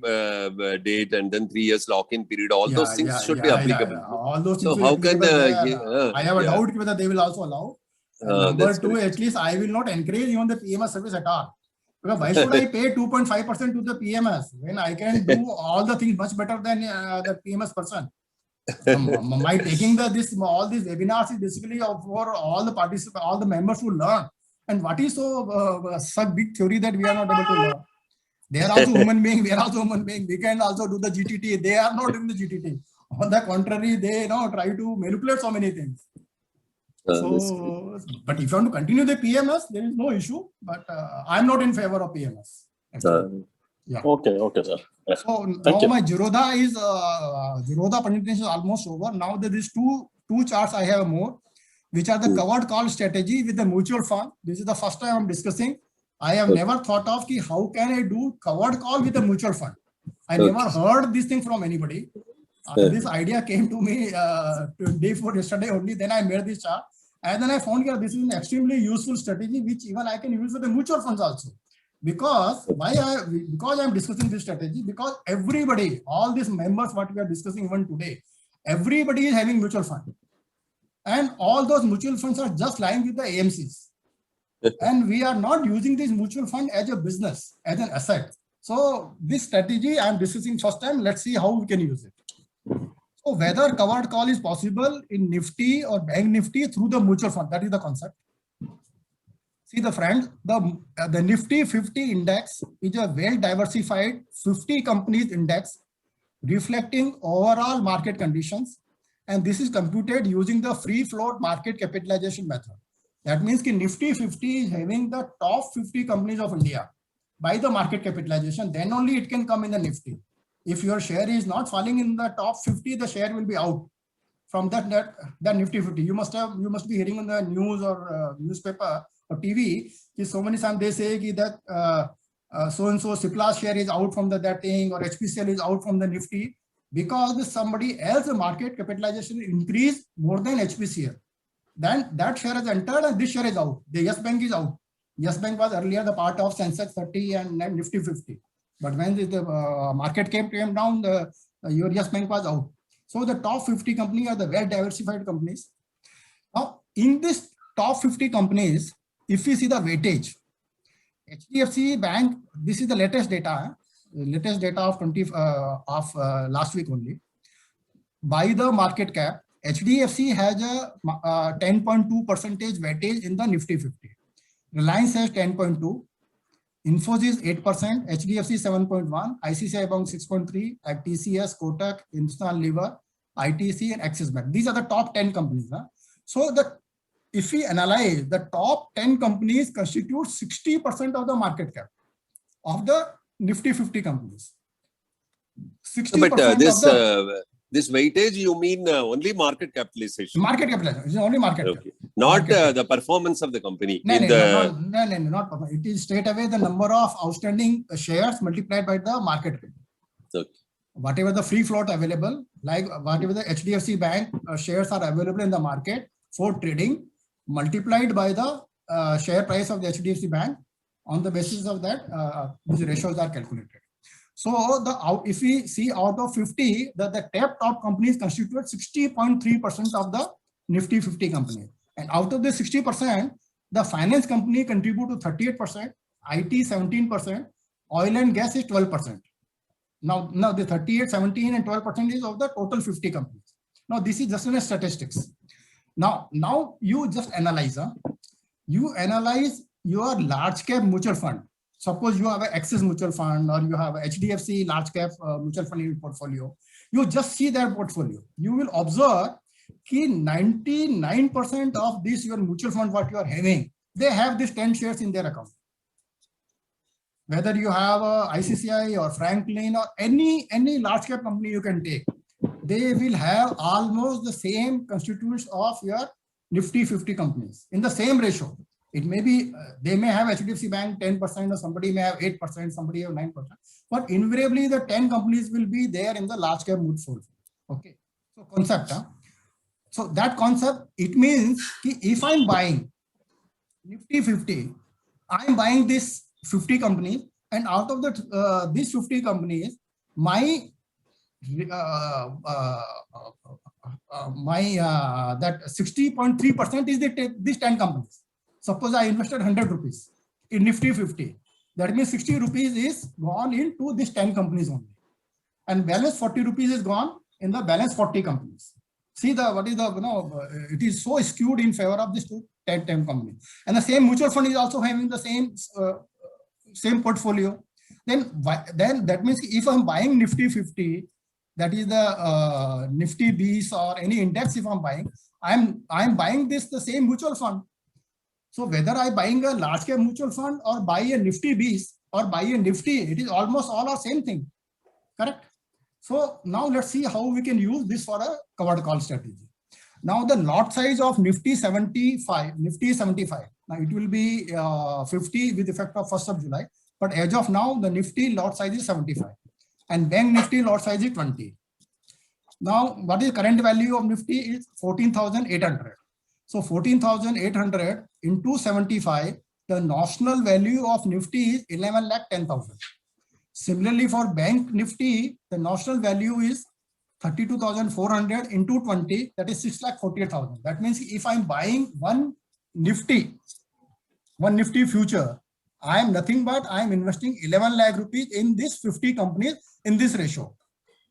date and then 3 years lock-in period. All those things should be applicable. All those so things how can I have a doubt whether they will also allow. Number two, at least I will not encourage even the PMS service at all. Because why should I pay 2.5% to the PMS when I can do all the things much better than the PMS person? My taking all these webinars is basically for all the participants, all the members who learn. And what is such big theory that we are not able to learn? They are also human beings. We are also human beings. We can also do the GTT. They are not doing the GTT. On the contrary, they try to manipulate so many things. But if you want to continue the PMS, there is no issue. But I'm not in favor of PMS. Okay, sir. So now my Zerodha presentation is almost over. Now there is two charts I have more, which are the covered call strategy with the mutual fund. This is the first time I'm discussing. I have never thought of how can I do covered call with a mutual fund. I never heard this thing from anybody. This idea came to me day before yesterday only. Then I made this chart. And then I found this is an extremely useful strategy, which even I can use with the mutual funds also. Because I'm discussing this strategy, because everybody, all these members, what we are discussing even today, everybody is having mutual fund. And all those mutual funds are just lying with the AMCs. And we are not using this mutual fund as a business, as an asset. So this strategy I'm discussing first time, let's see how we can use it. So whether covered call is possible in Nifty or Bank Nifty through the mutual fund, that is the concept. See the friends, the Nifty 50 index is a well-diversified 50 companies index reflecting overall market conditions. And this is computed using the free float market capitalization method. That means Nifty 50 is having the top 50 companies of India by the market capitalization. Then only it can come in the Nifty. If your share is not falling in the top 50, the share will be out from that Nifty 50. You must be hearing on the news or newspaper or TV. So many times they say that so and so Cipla share is out from that thing, or HPCL is out from the Nifty, because somebody else's market capitalization increased more than HPCL. Then that share has entered and this share is out. The Yes Bank is out. Yes Bank was earlier the part of Sensex 30 and Nifty 50. But when the market cap came down, your Yes Bank was out. So the top 50 companies are the well diversified companies. Now, in this top 50 companies, if we see the weightage, HDFC Bank, this is the latest data of last week only. By the market cap, HDFC has a 10.2% weightage in the Nifty 50. Reliance has 10.2, Infosys 8%, HDFC 7.1, ICICI Bank 6.3, TCS, Kotak, Hindustan Lever, ITC, and Axis Bank. These are the top 10 companies. So if we analyze, the top 10 companies constitute 60% of the market cap of the Nifty 50 companies. 60% But this weightage, you mean only market capitalization? Market capitalization. It's only market cap. Not the performance of the company. No, not performance. It is straight away the number of outstanding shares multiplied by the market rate. Okay. Whatever the free float available, like whatever the HDFC Bank shares are available in the market for trading, multiplied by the share price of the HDFC Bank. On the basis of that, these ratios are calculated. So if we see out of 50, the top companies constitute 60.3% of the Nifty 50 companies. And out of the 60%, the finance company contribute to 38%, IT 17%, oil and gas is 12%. Now the 38, 17 and 12% is of the total 50 companies. Now this is just in statistics. Now you just analyze. You analyze your large cap mutual fund. Suppose you have an Axis mutual fund or you have a HDFC large cap mutual fund in your portfolio. You just see their portfolio. You will observe that 99% of this your mutual fund what you are having, they have this 10 shares in their account. Whether you have a ICICI or Franklin or any large cap company you can take, they will have almost the same constituents of your Nifty 50 companies in the same ratio. It may be, they may have HDFC Bank 10% or somebody may have 8%, somebody have 9%. But invariably the 10 companies will be there in the large cap mutual fund. Okay. So concept. So that concept, it means if I'm buying Nifty 50, I'm buying this 50 companies, and out of the these 50 companies, my that 60.3% is these 10 companies. Suppose I invested 100 rupees in Nifty 50. That means 60 rupees is gone into these 10 companies only. And balance 40 rupees is gone in the balance 40 companies. See it is so skewed in favor of this 10 companies. And the same mutual fund is also having the same portfolio. Then that means if I'm buying Nifty 50, that is the Nifty Bs or any index, if I'm buying, I'm buying the same mutual fund. So whether I'm buying a large cap mutual fund or buy a Nifty Bs or buy a Nifty, it is almost all the same thing. Correct? So now let's see how we can use this for a covered call strategy. Now the lot size of Nifty 75. Now it will be 50 with effect of 1st of July. But as of now, the Nifty lot size is 75. And Bank Nifty lot size is 20. Now what is current value of Nifty is 14,800. So 14,800 into 75, the notional value of Nifty is 11,10,000. Similarly, for Bank Nifty, the notional value is 32,400 into 20, that is 6,48,000. That means if I'm buying one Nifty future, I am nothing but I am investing 11 lakh rupees in this 50 companies in this ratio.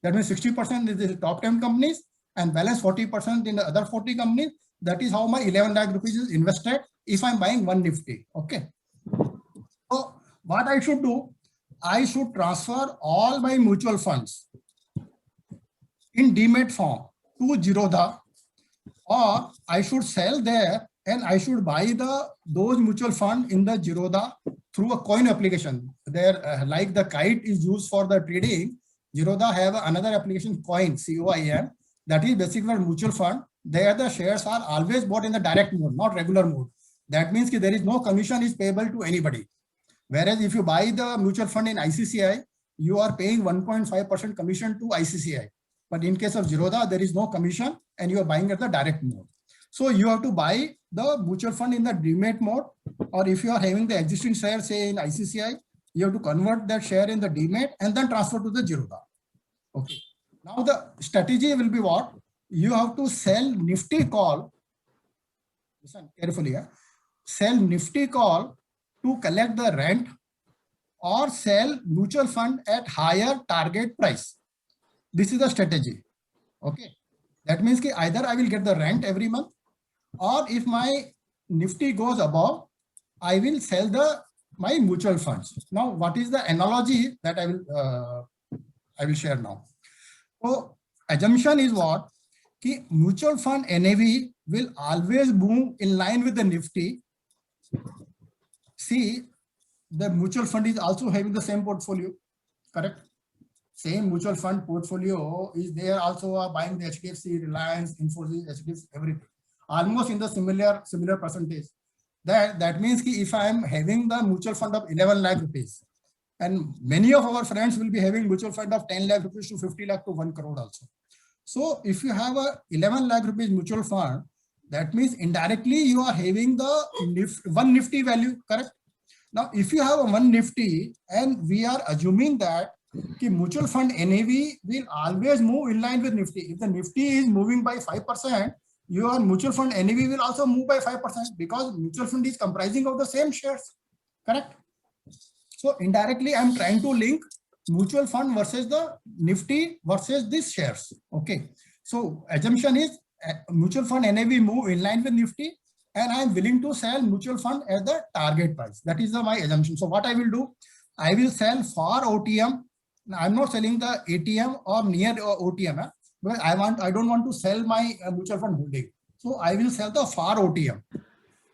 That means 60% is the top 10 companies and balance 40% in the other 40 companies. That is how my 11 lakh rupees is invested if I'm buying one Nifty. Okay. So what I should do, I should transfer all my mutual funds in demat form to Zerodha, or I should sell there and I should buy those mutual fund in the Zerodha through a coin application. There, like the Kite is used for the trading, Zerodha have another application, Coin, COIN, that is basically a mutual fund. There the shares are always bought in the direct mode, not regular mode. That means there is no commission is payable to anybody. Whereas if you buy the mutual fund in ICICI, you are paying 1.5% commission to ICICI. But in case of Zerodha, there is no commission and you are buying at the direct mode. So you have to buy the mutual fund in the demat mode, or if you are having the existing shares, say in ICICI, you have to convert that share in the demat and then transfer to the Zerodha. Okay. Now the strategy will be what? You have to sell Nifty call. Listen carefully. Sell Nifty call to collect the rent or sell mutual fund at higher target price. This is the strategy. Okay. That means that either I will get the rent every month, or if my Nifty goes above, I will sell my mutual funds. Now, what is the analogy that I will share now? So, assumption is what? Ki mutual fund NAV will always move in line with the Nifty. See, the mutual fund is also having the same portfolio, correct? Same mutual fund portfolio is there also buying the HDFC, Reliance, Infosys, HDFC, everything. Almost in the similar percentage. That means ki if I am having the mutual fund of 11 lakh rupees, and many of our friends will be having mutual fund of 10 lakh rupees to 50 lakh to 1 crore also. So if you have a 11 lakh rupees mutual fund, that means indirectly you are having the one Nifty value, correct? Now, if you have a one Nifty and we are assuming that the mutual fund NAV will always move in line with Nifty. If the Nifty is moving by 5%, your mutual fund NAV will also move by 5% because mutual fund is comprising of the same shares, correct? So indirectly, I am trying to link mutual fund versus the Nifty versus these shares. Okay. So assumption is mutual fund NAV move in line with Nifty, and I am willing to sell mutual fund at the target price. That is my assumption. So what I will do, I will sell for OTM. I'm not selling the ATM or near OTM, but I don't want to sell my mutual fund holding. So I will sell the far OTM.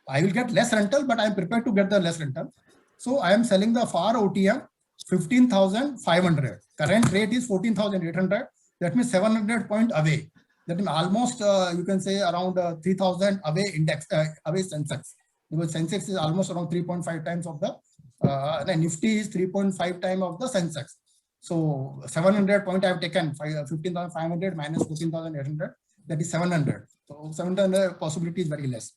I will get less rental, but I'm prepared to get the less rental. So I am selling the far OTM 15,500. Current rate is 14,800. That means 700 point away. That means almost you can say around 3,000 away index away Sensex. Because Sensex is almost around 3.5 times of the Nifty is 3.5 times of the Sensex. So 700 point I have taken 15,500 minus 14,800. That is 700. So 700 possibility is very less.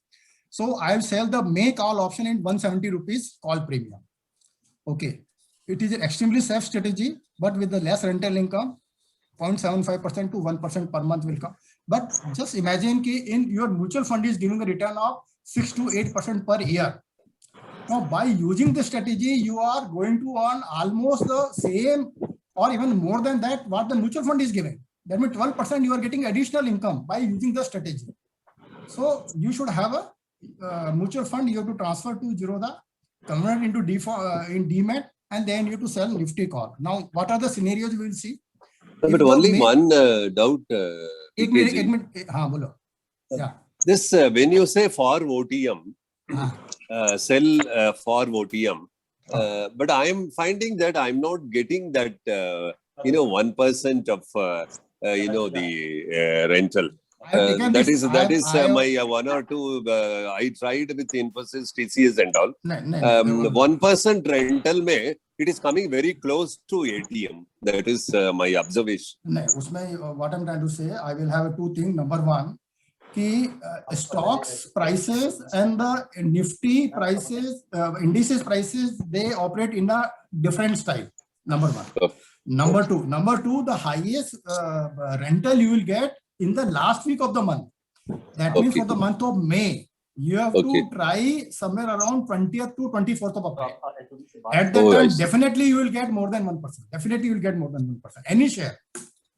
So I will sell the May call option in 170 rupees call premium. Okay. It is an extremely safe strategy, but with the less rental income, 0.75% to 1% per month will come. But just imagine that in your mutual fund is giving a return of 6 to 8% per year. Now, by using this strategy, you are going to earn almost the same or even more than that what the mutual fund is giving. That means 12% you are getting additional income by using the strategy. So you should have a mutual fund. You have to transfer to Zerodha, convert into in Demat, and then you have to sell Nifty call. Now, what are the scenarios we will see? But only one doubt. Yeah. This when you say for OTM, sell for OTM, but I am finding that I'm not getting that 1% of the rental. That is my one or two. I tried with Infosys, TCS and all. 1% rental may it is coming very close to ATM. That is my observation. What I'm trying to say, I will have two things. Number one, stocks prices and the Nifty prices, indices prices, they operate in a different style. Number one. Number two, the highest rental you will get in the last week of the month. That means for the month of May, you have to try somewhere around 20th to 24th of April. At that time, definitely you will get more than 1%. Definitely you will get more than 1%. Any share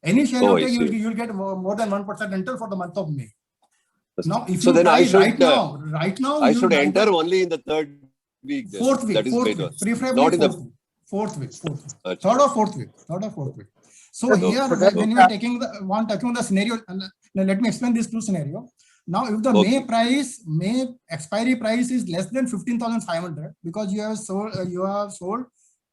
you take, you will get more than 1% rental for the month of May. Now, if you I should right now, I should enter only in the third week. Fourth week. Not in the fourth week. Third or fourth week. So here, when you are taking the scenario, let me explain these two scenarios. Now, if the May expiry price is less than 15,500 because you have sold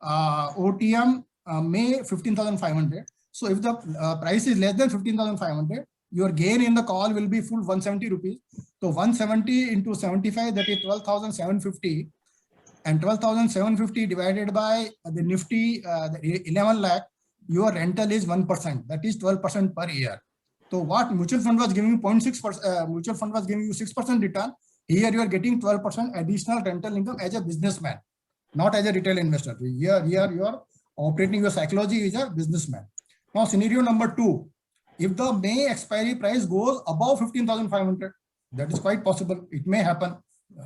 OTM May 15,500. So if the price is less than 15,500, your gain in the call will be full 170 rupees. So 170 into 75, that is 12,750. And 12,750 divided by the Nifty, the 11 lakh, your rental is 1%. That is 12% per year. So what mutual fund was giving you 0.6%, mutual fund was giving you 6% return. Here you are getting 12% additional rental income as a businessman. not as a retail investor. Here you are operating your psychology as a businessman. Now, scenario number 2, if the May expiry price goes above 15,500, that is quite possible. It may happen.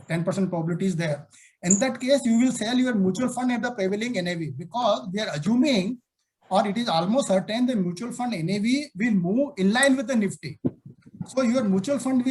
10% probability is there. In that case, you will sell your mutual fund at the prevailing NAV, because they are assuming, or it is almost certain, the mutual fund NAV will move in line with the Nifty. So your mutual fund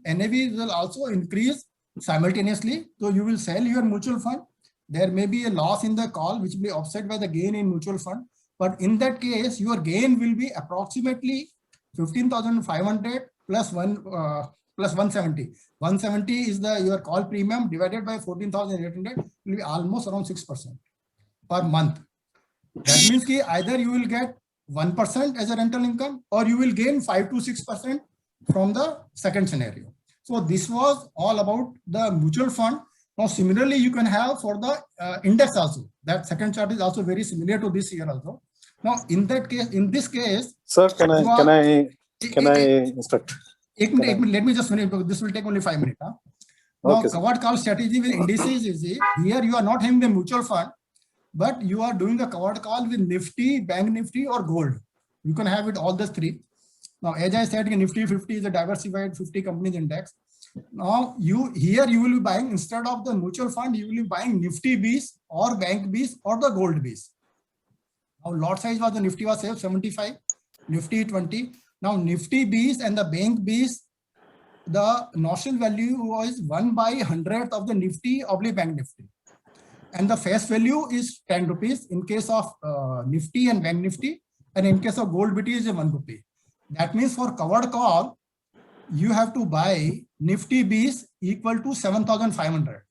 NAV will also increase simultaneously. So you will sell your mutual fund. There may be a loss in the call, which will be offset by the gain in mutual fund. But in that case, your gain will be approximately 15,500 plus 170. 170 is your call premium divided by 14,800, will be almost around 6% per month. That means that either you will get 1% as a rental income, or you will gain 5 to 6% from the second scenario. So this was all about the mutual fund. Now, similarly, you can have for the index also. That second chart is also very similar to this here also. Now, in this case, sir, can I instruct? Let me just finish, because this will take only 5 minutes. Huh? Now, okay, covered call strategy with indices is here you are not having the mutual fund, but you are doing the covered call with Nifty, Bank Nifty, or gold. You can have it all the three. Now, as I said, Nifty 50 is a diversified 50 companies index. Now, you will be buying, instead of the mutual fund, you will be buying Nifty Bs or Bank Bs or the gold Bs. Now, lot size was the Nifty was 75, Nifty 20. Now, Nifty Bs and the Bank Bs, the notional value was 1/100th of the Nifty / Bank Nifty. And the face value is 10 rupees in case of Nifty and Bank Nifty, and in case of gold BT is 1 rupee. That means for covered call, you have to buy Nifty Bs equal to 7,500.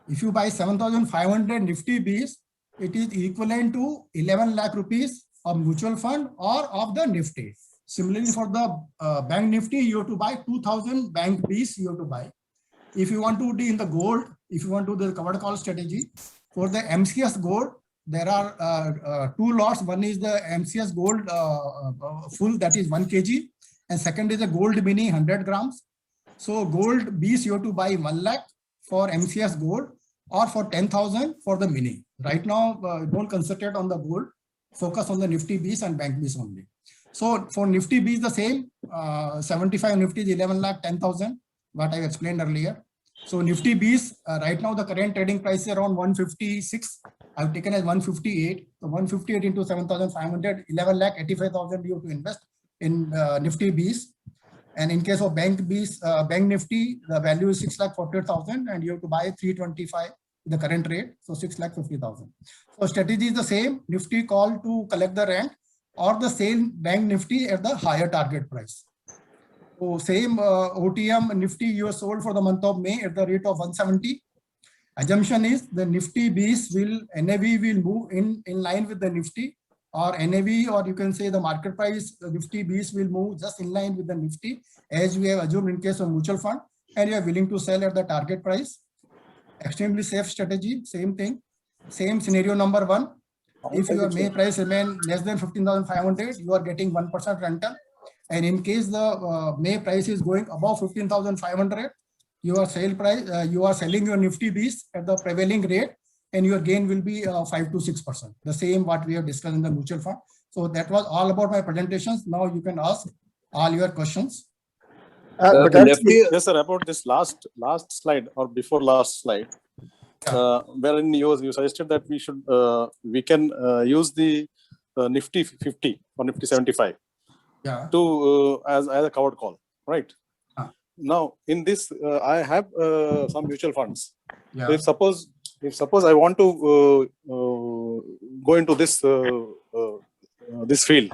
If you buy 7,500 Nifty Bs, it is equivalent to 11 lakh rupees of mutual fund or of the Nifty. Similarly, for the Bank Nifty, you have to buy 2,000 Bank Bs you have to buy. If you want to do in the gold, if you want to do the covered call strategy, for the MCS gold, there are 2 lots. One is the MCS gold full, that is 1 kg. And second is a gold mini 100 grams. So gold Bs you have to buy 1 lakh for MCS gold, or for 10,000 for the mini. Right now, don't concentrate on the gold. Focus on the Nifty Bs and Bank Bs only. So for Nifty Bs the same, 75 Nifty is 11 lakh 10,000, what I explained earlier. So Nifty Bs, right now the current trading price is around 156. I've taken as 158. So 158 into 7,500, 11 lakh 85,000 you have to invest in Nifty Bs. And in case of Bank Bs, Bank Nifty, the value is 6 lakh 48,000, and you have to buy 325 the current rate, so 6 lakh 50,000. So strategy is the same. Nifty call to collect the rent, or the same Bank Nifty at the higher target price. So same OTM Nifty you have sold for the month of May at the rate of 170. Assumption is the Nifty Bs NAV will move in line with the Nifty, or NAV, or you can say the market price, the Nifty Bs will move just in line with the Nifty, as we have assumed in case of mutual fund, and you are willing to sell at the target price. Extremely safe strategy, same thing. Same scenario number 1. If your May price remain less than 15,500, you are getting 1% rental. And in case the May price is going above 15,500, your sale price, you are selling your Nifty Bs at the prevailing rate, and your gain will be 5 to 6%. The same what we have discussed in the mutual fund. So that was all about my presentations. Now you can ask all your questions. But actually, yes, sir, about this last slide or before last slide, wherein you suggested that we can use the Nifty 50 or Nifty 75 to as a covered call, right? Now in this, I have some mutual funds. So if suppose I want to go into this this field,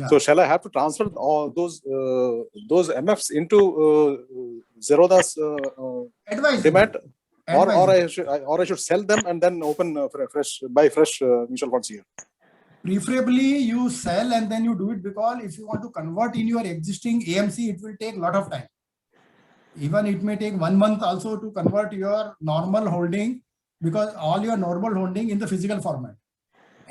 so shall I have to transfer all those MFs into Zerodha's demat, or I should sell them and then open buy fresh mutual funds here? Preferably you sell and then you do it, because if you want to convert in your existing AMC, it will take a lot of time. Even it may take 1 month also to convert your normal holding, because all your normal holding in the physical format.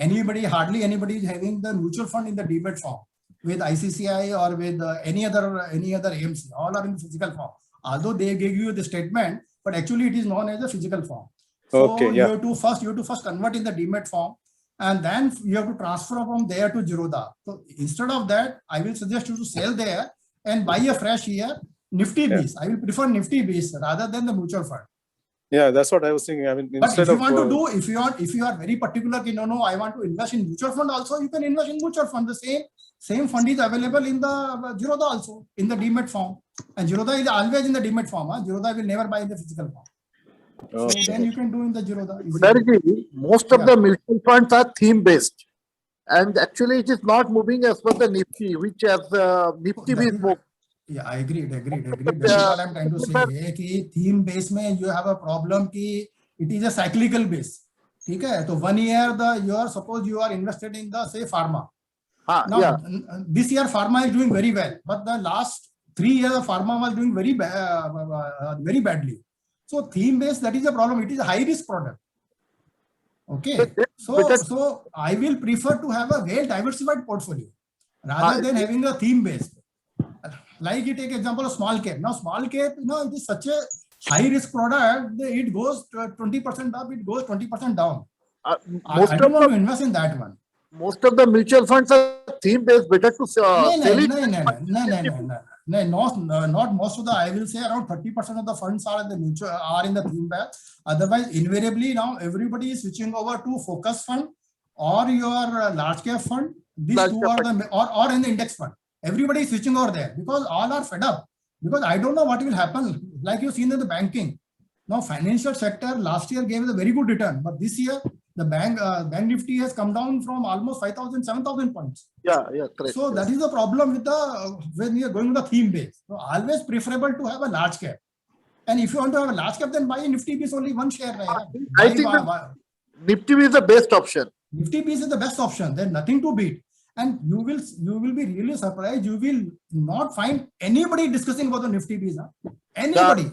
Hardly anybody is having the mutual fund in the demat form with ICCI or with any other AMC. All are in physical form. Although they gave you the statement, but actually it is known as a physical form. So okay, you have to first convert in the demat form, and then you have to transfer from there to Zerodha. So instead of that, I will suggest you to sell there and buy a fresh here Nifty Bees. I will prefer Nifty Bees rather than the mutual fund. Yeah, that's what I was thinking. I mean, But instead if you of want to do, if you are very particular, no, I want to invest in mutual fund also, you can invest in mutual fund. The same fund is available in the Zerodha also, in the demat form. And Zerodha is always in the demat form. Zerodha will never buy in the physical form. So then you can do in the Zerodha. Most of the mutual funds are theme based, and actually it is not moving as per the Nifty, which has Nifty is moved. Yeah, I agreed. That's what I'm trying to say. कि theme base में you have a problem कि it is a cyclical base. ठीक है? तो 1 year suppose you are invested in the say pharma. Now this year pharma is doing very well, but the last 3 years of pharma was doing very badly. So theme base, that is a problem. It is a high risk product. Okay. So I will prefer to have a well diversified portfolio rather than having a theme based. Like you take example of small cap. Now small cap, it is such a high risk product. It goes 20% up, it goes 20% down. I don't want to invest in that one. Most of the mutual funds are theme based. Better to sell it. No, not most of the. I will say around 30% of the funds are in the theme base. Otherwise, invariably now everybody is switching over to focus fund or your large cap fund. These two are the or in the index fund. Everybody is switching over there because all are fed up. Because I don't know what will happen. Like you've seen in the banking. Now, financial sector last year gave us a very good return, but this year the bank Nifty has come down from almost 5,000, 7,000 points. Yeah, correct. So that is the problem with when we are going to the theme base. So always preferable to have a large cap. And if you want to have a large cap, then buy Nifty Base only one share. I think Nifty is the best option. Nifty Base is the best option. There's nothing to beat. And you will be really surprised. You will not find anybody discussing about the Nifty Base. Anybody.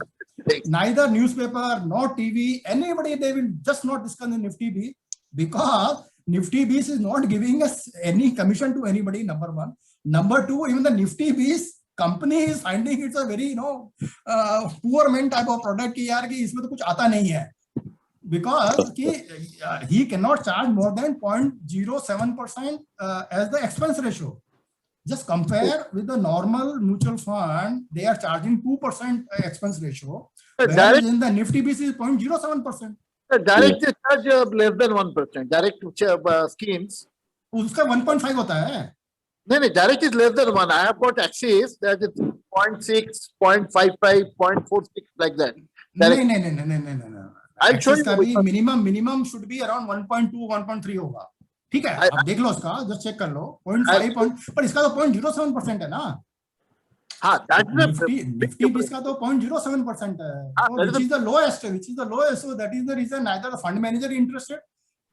Neither newspaper, nor TV, anybody, they will just not discuss the Nifty Base because Nifty Base is not giving us any commission to anybody, number one. Number two, even the Nifty Base company is finding it's a very, poor man type of product कि यार कि इसमें तो कुछ आता नहीं है. Because he cannot charge more than 0.07% as the expense ratio. Just compare with the normal mutual fund, they are charging 2% expense ratio. Whereas in the Nifty Base is 0.07%. Direct charge less than 1%. Direct schemes. उसका 1.5 होता है. नहीं, direct is less than 1. I have got Axis that is 0.6, 0.55, 0.46 like that. No. I'll show you. Minimum should be around 1.2, 1.3 होगा. ठीक है, अब देख लो इसका, जस्ट चेक कर लो 0.5 पर इसका तो 0.07% है ना. निफ्टी बीस का तो 0.07% है, which is the lowest. So that is the reason neither the fund manager interested.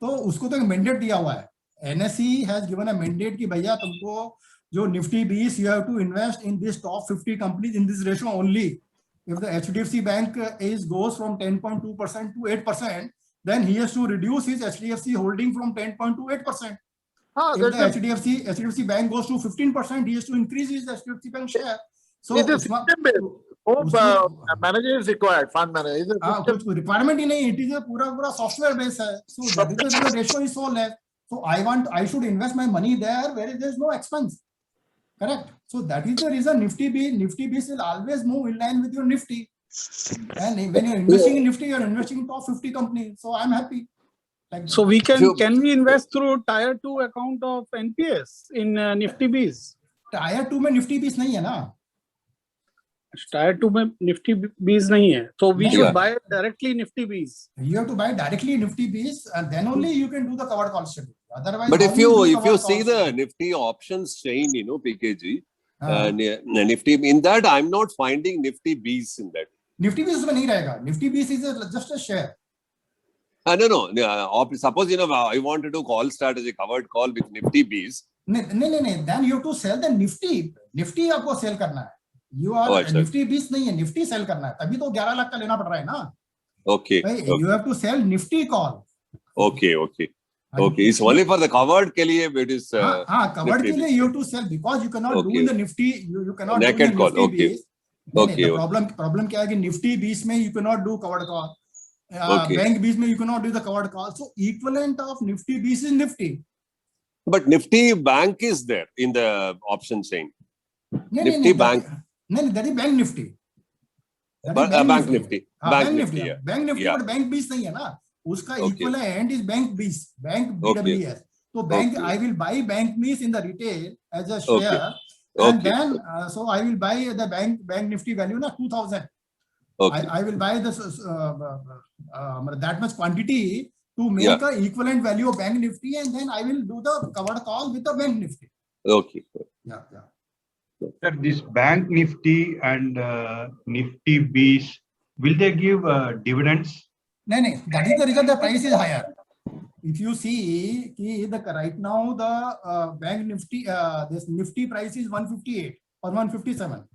तो उसको तो एक mandate दिया हुआ है. NSE has given a mandate कि भैया तुमको जो Nifty 20 you have to invest in this top 50 companies in this ratio only. If the HDFC Bank goes from 10.2% to 8%, then he has to reduce his HDFC holding from 10% to 8%. If the HDFC Bank goes to 15%, he has to increase his HDFC Bank share. So it is manager is required, fund manager. Requirement ही नहीं, it is a पूरा software base है. So that is the ratio is so less. So I should invest my money there where there is no expense. Correct. So that is the reason Nifty Base will always move in line with your Nifty. And when you're investing in Nifty, you're investing in top 50 companies. So I'm happy. So we can we invest through Tier 2 account of NPS in Nifty Base? Tier 2 में Nifty Base नहीं है ना. Tier 2 में Nifty Base नहीं है. So we should buy directly Nifty Base. You have to buy directly Nifty Base, and then only you can do the covered call strategy. Otherwise, but if you see the Nifty options chain, PKG, Nifty in that I'm not finding Nifty Base in that. Nifty Base उसमें नहीं रहेगा. Nifty Base is just a share. No. Suppose I want to do call strategy, covered call with Nifty Base. नहीं. Then you have to sell the Nifty. Nifty आपको sell करना है. You are Nifty Base नहीं है. Nifty sell करना है. तभी तो 11 लाख का लेना पड़ रहा है ना. Okay. You have to sell Nifty call. Okay. It's only for the covered के लिए it is. Covered के लिए you have to sell because you cannot do in the Nifty. You cannot naked do call. Nifty Okay. Base. Problem क्या है कि Nifty Base में you cannot do covered call. Bank Bs में you cannot do the covered call. So equivalent of Nifty Bs is Nifty. But Nifty Bank is there in the option chain. Nifty Bank. No, that is Bank Nifty. Bank Nifty. Bank Nifty. Bank Nifty, but Bank Bs नहीं है ना. उसका equivalent is Bank Bs. Bank BWS. So bank, I will buy Bank Bs in the retail as a share. And then, so I will buy the Bank Nifty value na 2000. I will buy this that much quantity to make a equivalent value of Bank Nifty, and then I will do the covered call with the Bank Nifty. Okay. Yeah. Sir, this Bank Nifty and Nifty Bs, will they give dividends? No. That is the reason the price is higher. If you see, right now the Bank Nifty, this Nifty price is 158 or 157,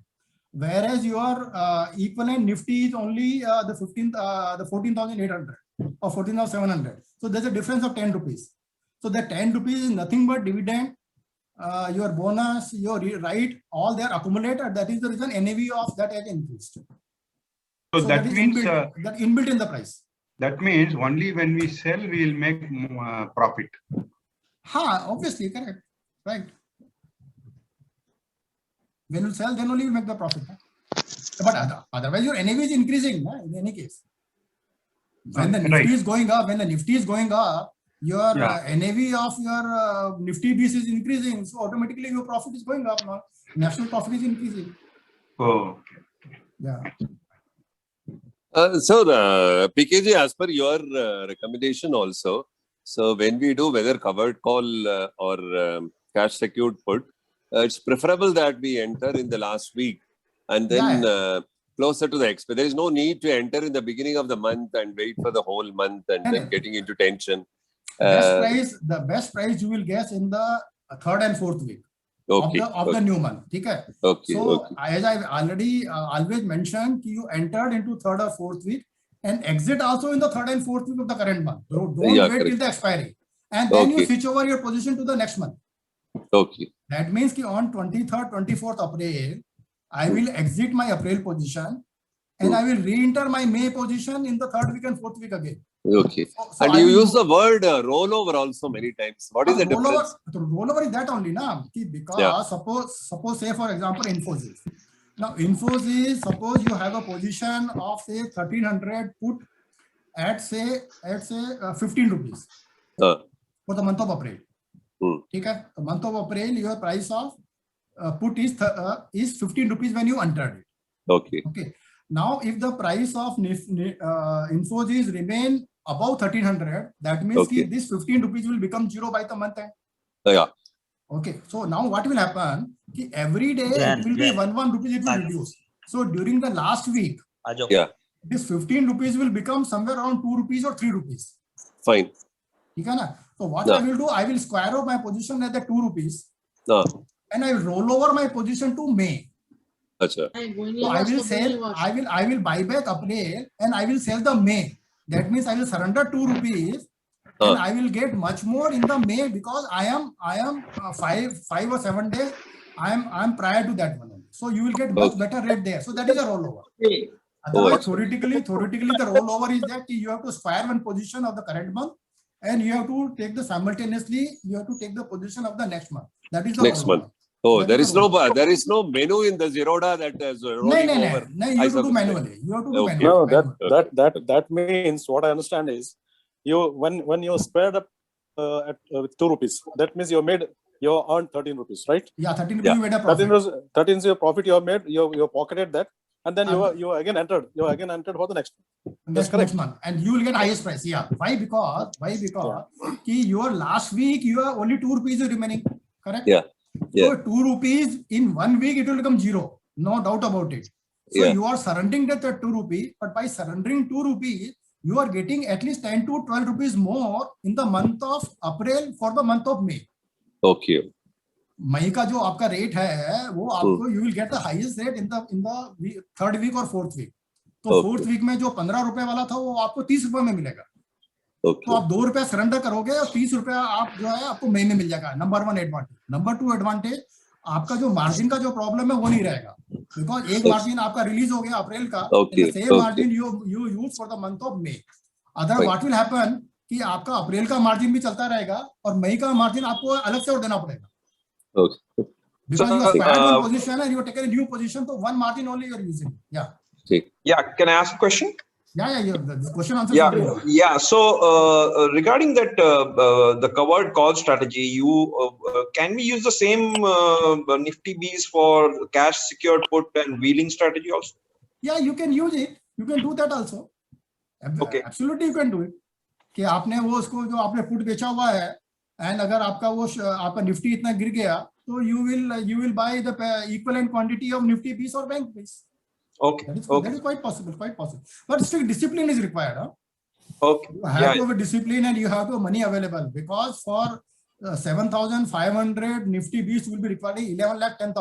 whereas your equivalent Nifty is only the 14,800 or 14,700. So there's a difference of 10 rupees. So the 10 rupees is nothing but dividend, your bonus, your right, all they are accumulated. That is the reason NAV of that has increased. So that means that inbuilt in the price. That means only when we sell, we will make profit. Obviously, correct. Right. When you sell, then only you make the profit. But otherwise, your NAV is increasing in any case. When the Nifty is going up, your NAV of your Nifty Bs is increasing. So automatically your profit is going up now. National profit is increasing. Oh, okay. Yeah. So PKG, as per your recommendation also, so when we do whether covered call or cash secured put, it's preferable that we enter in the last week and then closer to the expiry. There is no need to enter in the beginning of the month and wait for the whole month and then getting into tension. The best price you will get in the third and fourth week of the new month. So as I already always mentioned, you entered into third or fourth week and exit also in the third and fourth week of the current month. Don't wait till the expiry. And then you switch over your position to the next month. That means on 23rd, 24th April, I will exit my April position and I will re-enter my May position in the third week and fourth week again. So and you use the word rollover also many times. What is the difference? Rollover is that only, because suppose say for example Infosys. Now Infosys, suppose you have a position of say 1300 put at say 15 rupees for the month of April. The month of April, your price of put is 15 rupees when you entered it. Now, if the price of Infosys remain above 1300, that means this 15 rupees will become zero by the month end. So now what will happen? Every day it will be 1 rupees, it will reduce. So during the last week, this 15 rupees will become somewhere around 2 rupees or 3 rupees. Fine. So what I will do, I will square up my position at the 2 rupees and I will roll over my position to May. So I will sell, I will buy back April and I will sell the May. That means I will surrender 2 rupees and I will get much more in the May because I am 5 or 7 days. I am prior to that one. So you will get much better rate there. So that is a rollover. Otherwise, theoretically, the rollover is that you have to square one position of the current month and you have to take the simultaneously, you have to take the position of the next month. That is the next month. Oh, there is no menu in the Zerodha that is rolling over. No, you have to do manually. You have to do manually. No, that means what I understand is you when you squared up with 2 rupees, that means you earned 13 rupees, right? Yeah, 13 rupees you made a profit. 13 is your profit you have made. You pocketed that, and then you again entered. You again entered for the next month. Next month, and you will get highest price. Yeah. Why? Because your last week you are only 2 rupees remaining. Correct. Yeah. So 2 rupees in 1 week it will become zero. No doubt about it. So you are surrendering that 2 rupees, but by surrendering 2 rupees, you are getting at least 10 to 12 rupees more in the month of April for the month of May. मई का जो आपका rate है वो आपको you will get the highest rate in the third week or fourth week. तो fourth week में जो 15 रुपए वाला था वो आपको 30 रुपए में मिलेगा. तो आप 2 रुपए सरेंडर करोगे और 30 रुपए आप जो है आपको मई में मिल जाएगा. Number 1 advantage. नंबर 2 एडवांटेज, आपका जो मार्जिन का जो प्रॉब्लम है वो नहीं रहेगा, बिकॉज एक मार्जिन आपका रिलीज हो गया अप्रैल का, same margin you use for the month of May. Other what will happen कि आपका अप्रैल का मार्जिन भी चलता रहेगा और मई का मार्जिन आपको अलग से और देना पड़ेगा. Okay. Because you have spared one position and you have taken a new position, so one margin only you are using. Yeah. Yeah. Can I ask a question? Yeah. The question answer. Yeah. So regarding that, the covered call strategy, can we use the same Nifty Bs for cash secured put and wheeling strategy also? Yeah, you can use it. You can do that also. Okay. Absolutely, you can do it. कि आपने वो उसको जो आपने put बेचा हुआ है, and अगर आपका वो आपका निफ्टी इतना गिर गया, तो you will buy the equivalent quantity of Nifty Bs or bank Bs. Okay. That is quite possible. But still discipline is required. Huh? Okay. You have to have a discipline and you have to have money available, because for 7,500 Nifty Bs will be required 11 lakh 10,000.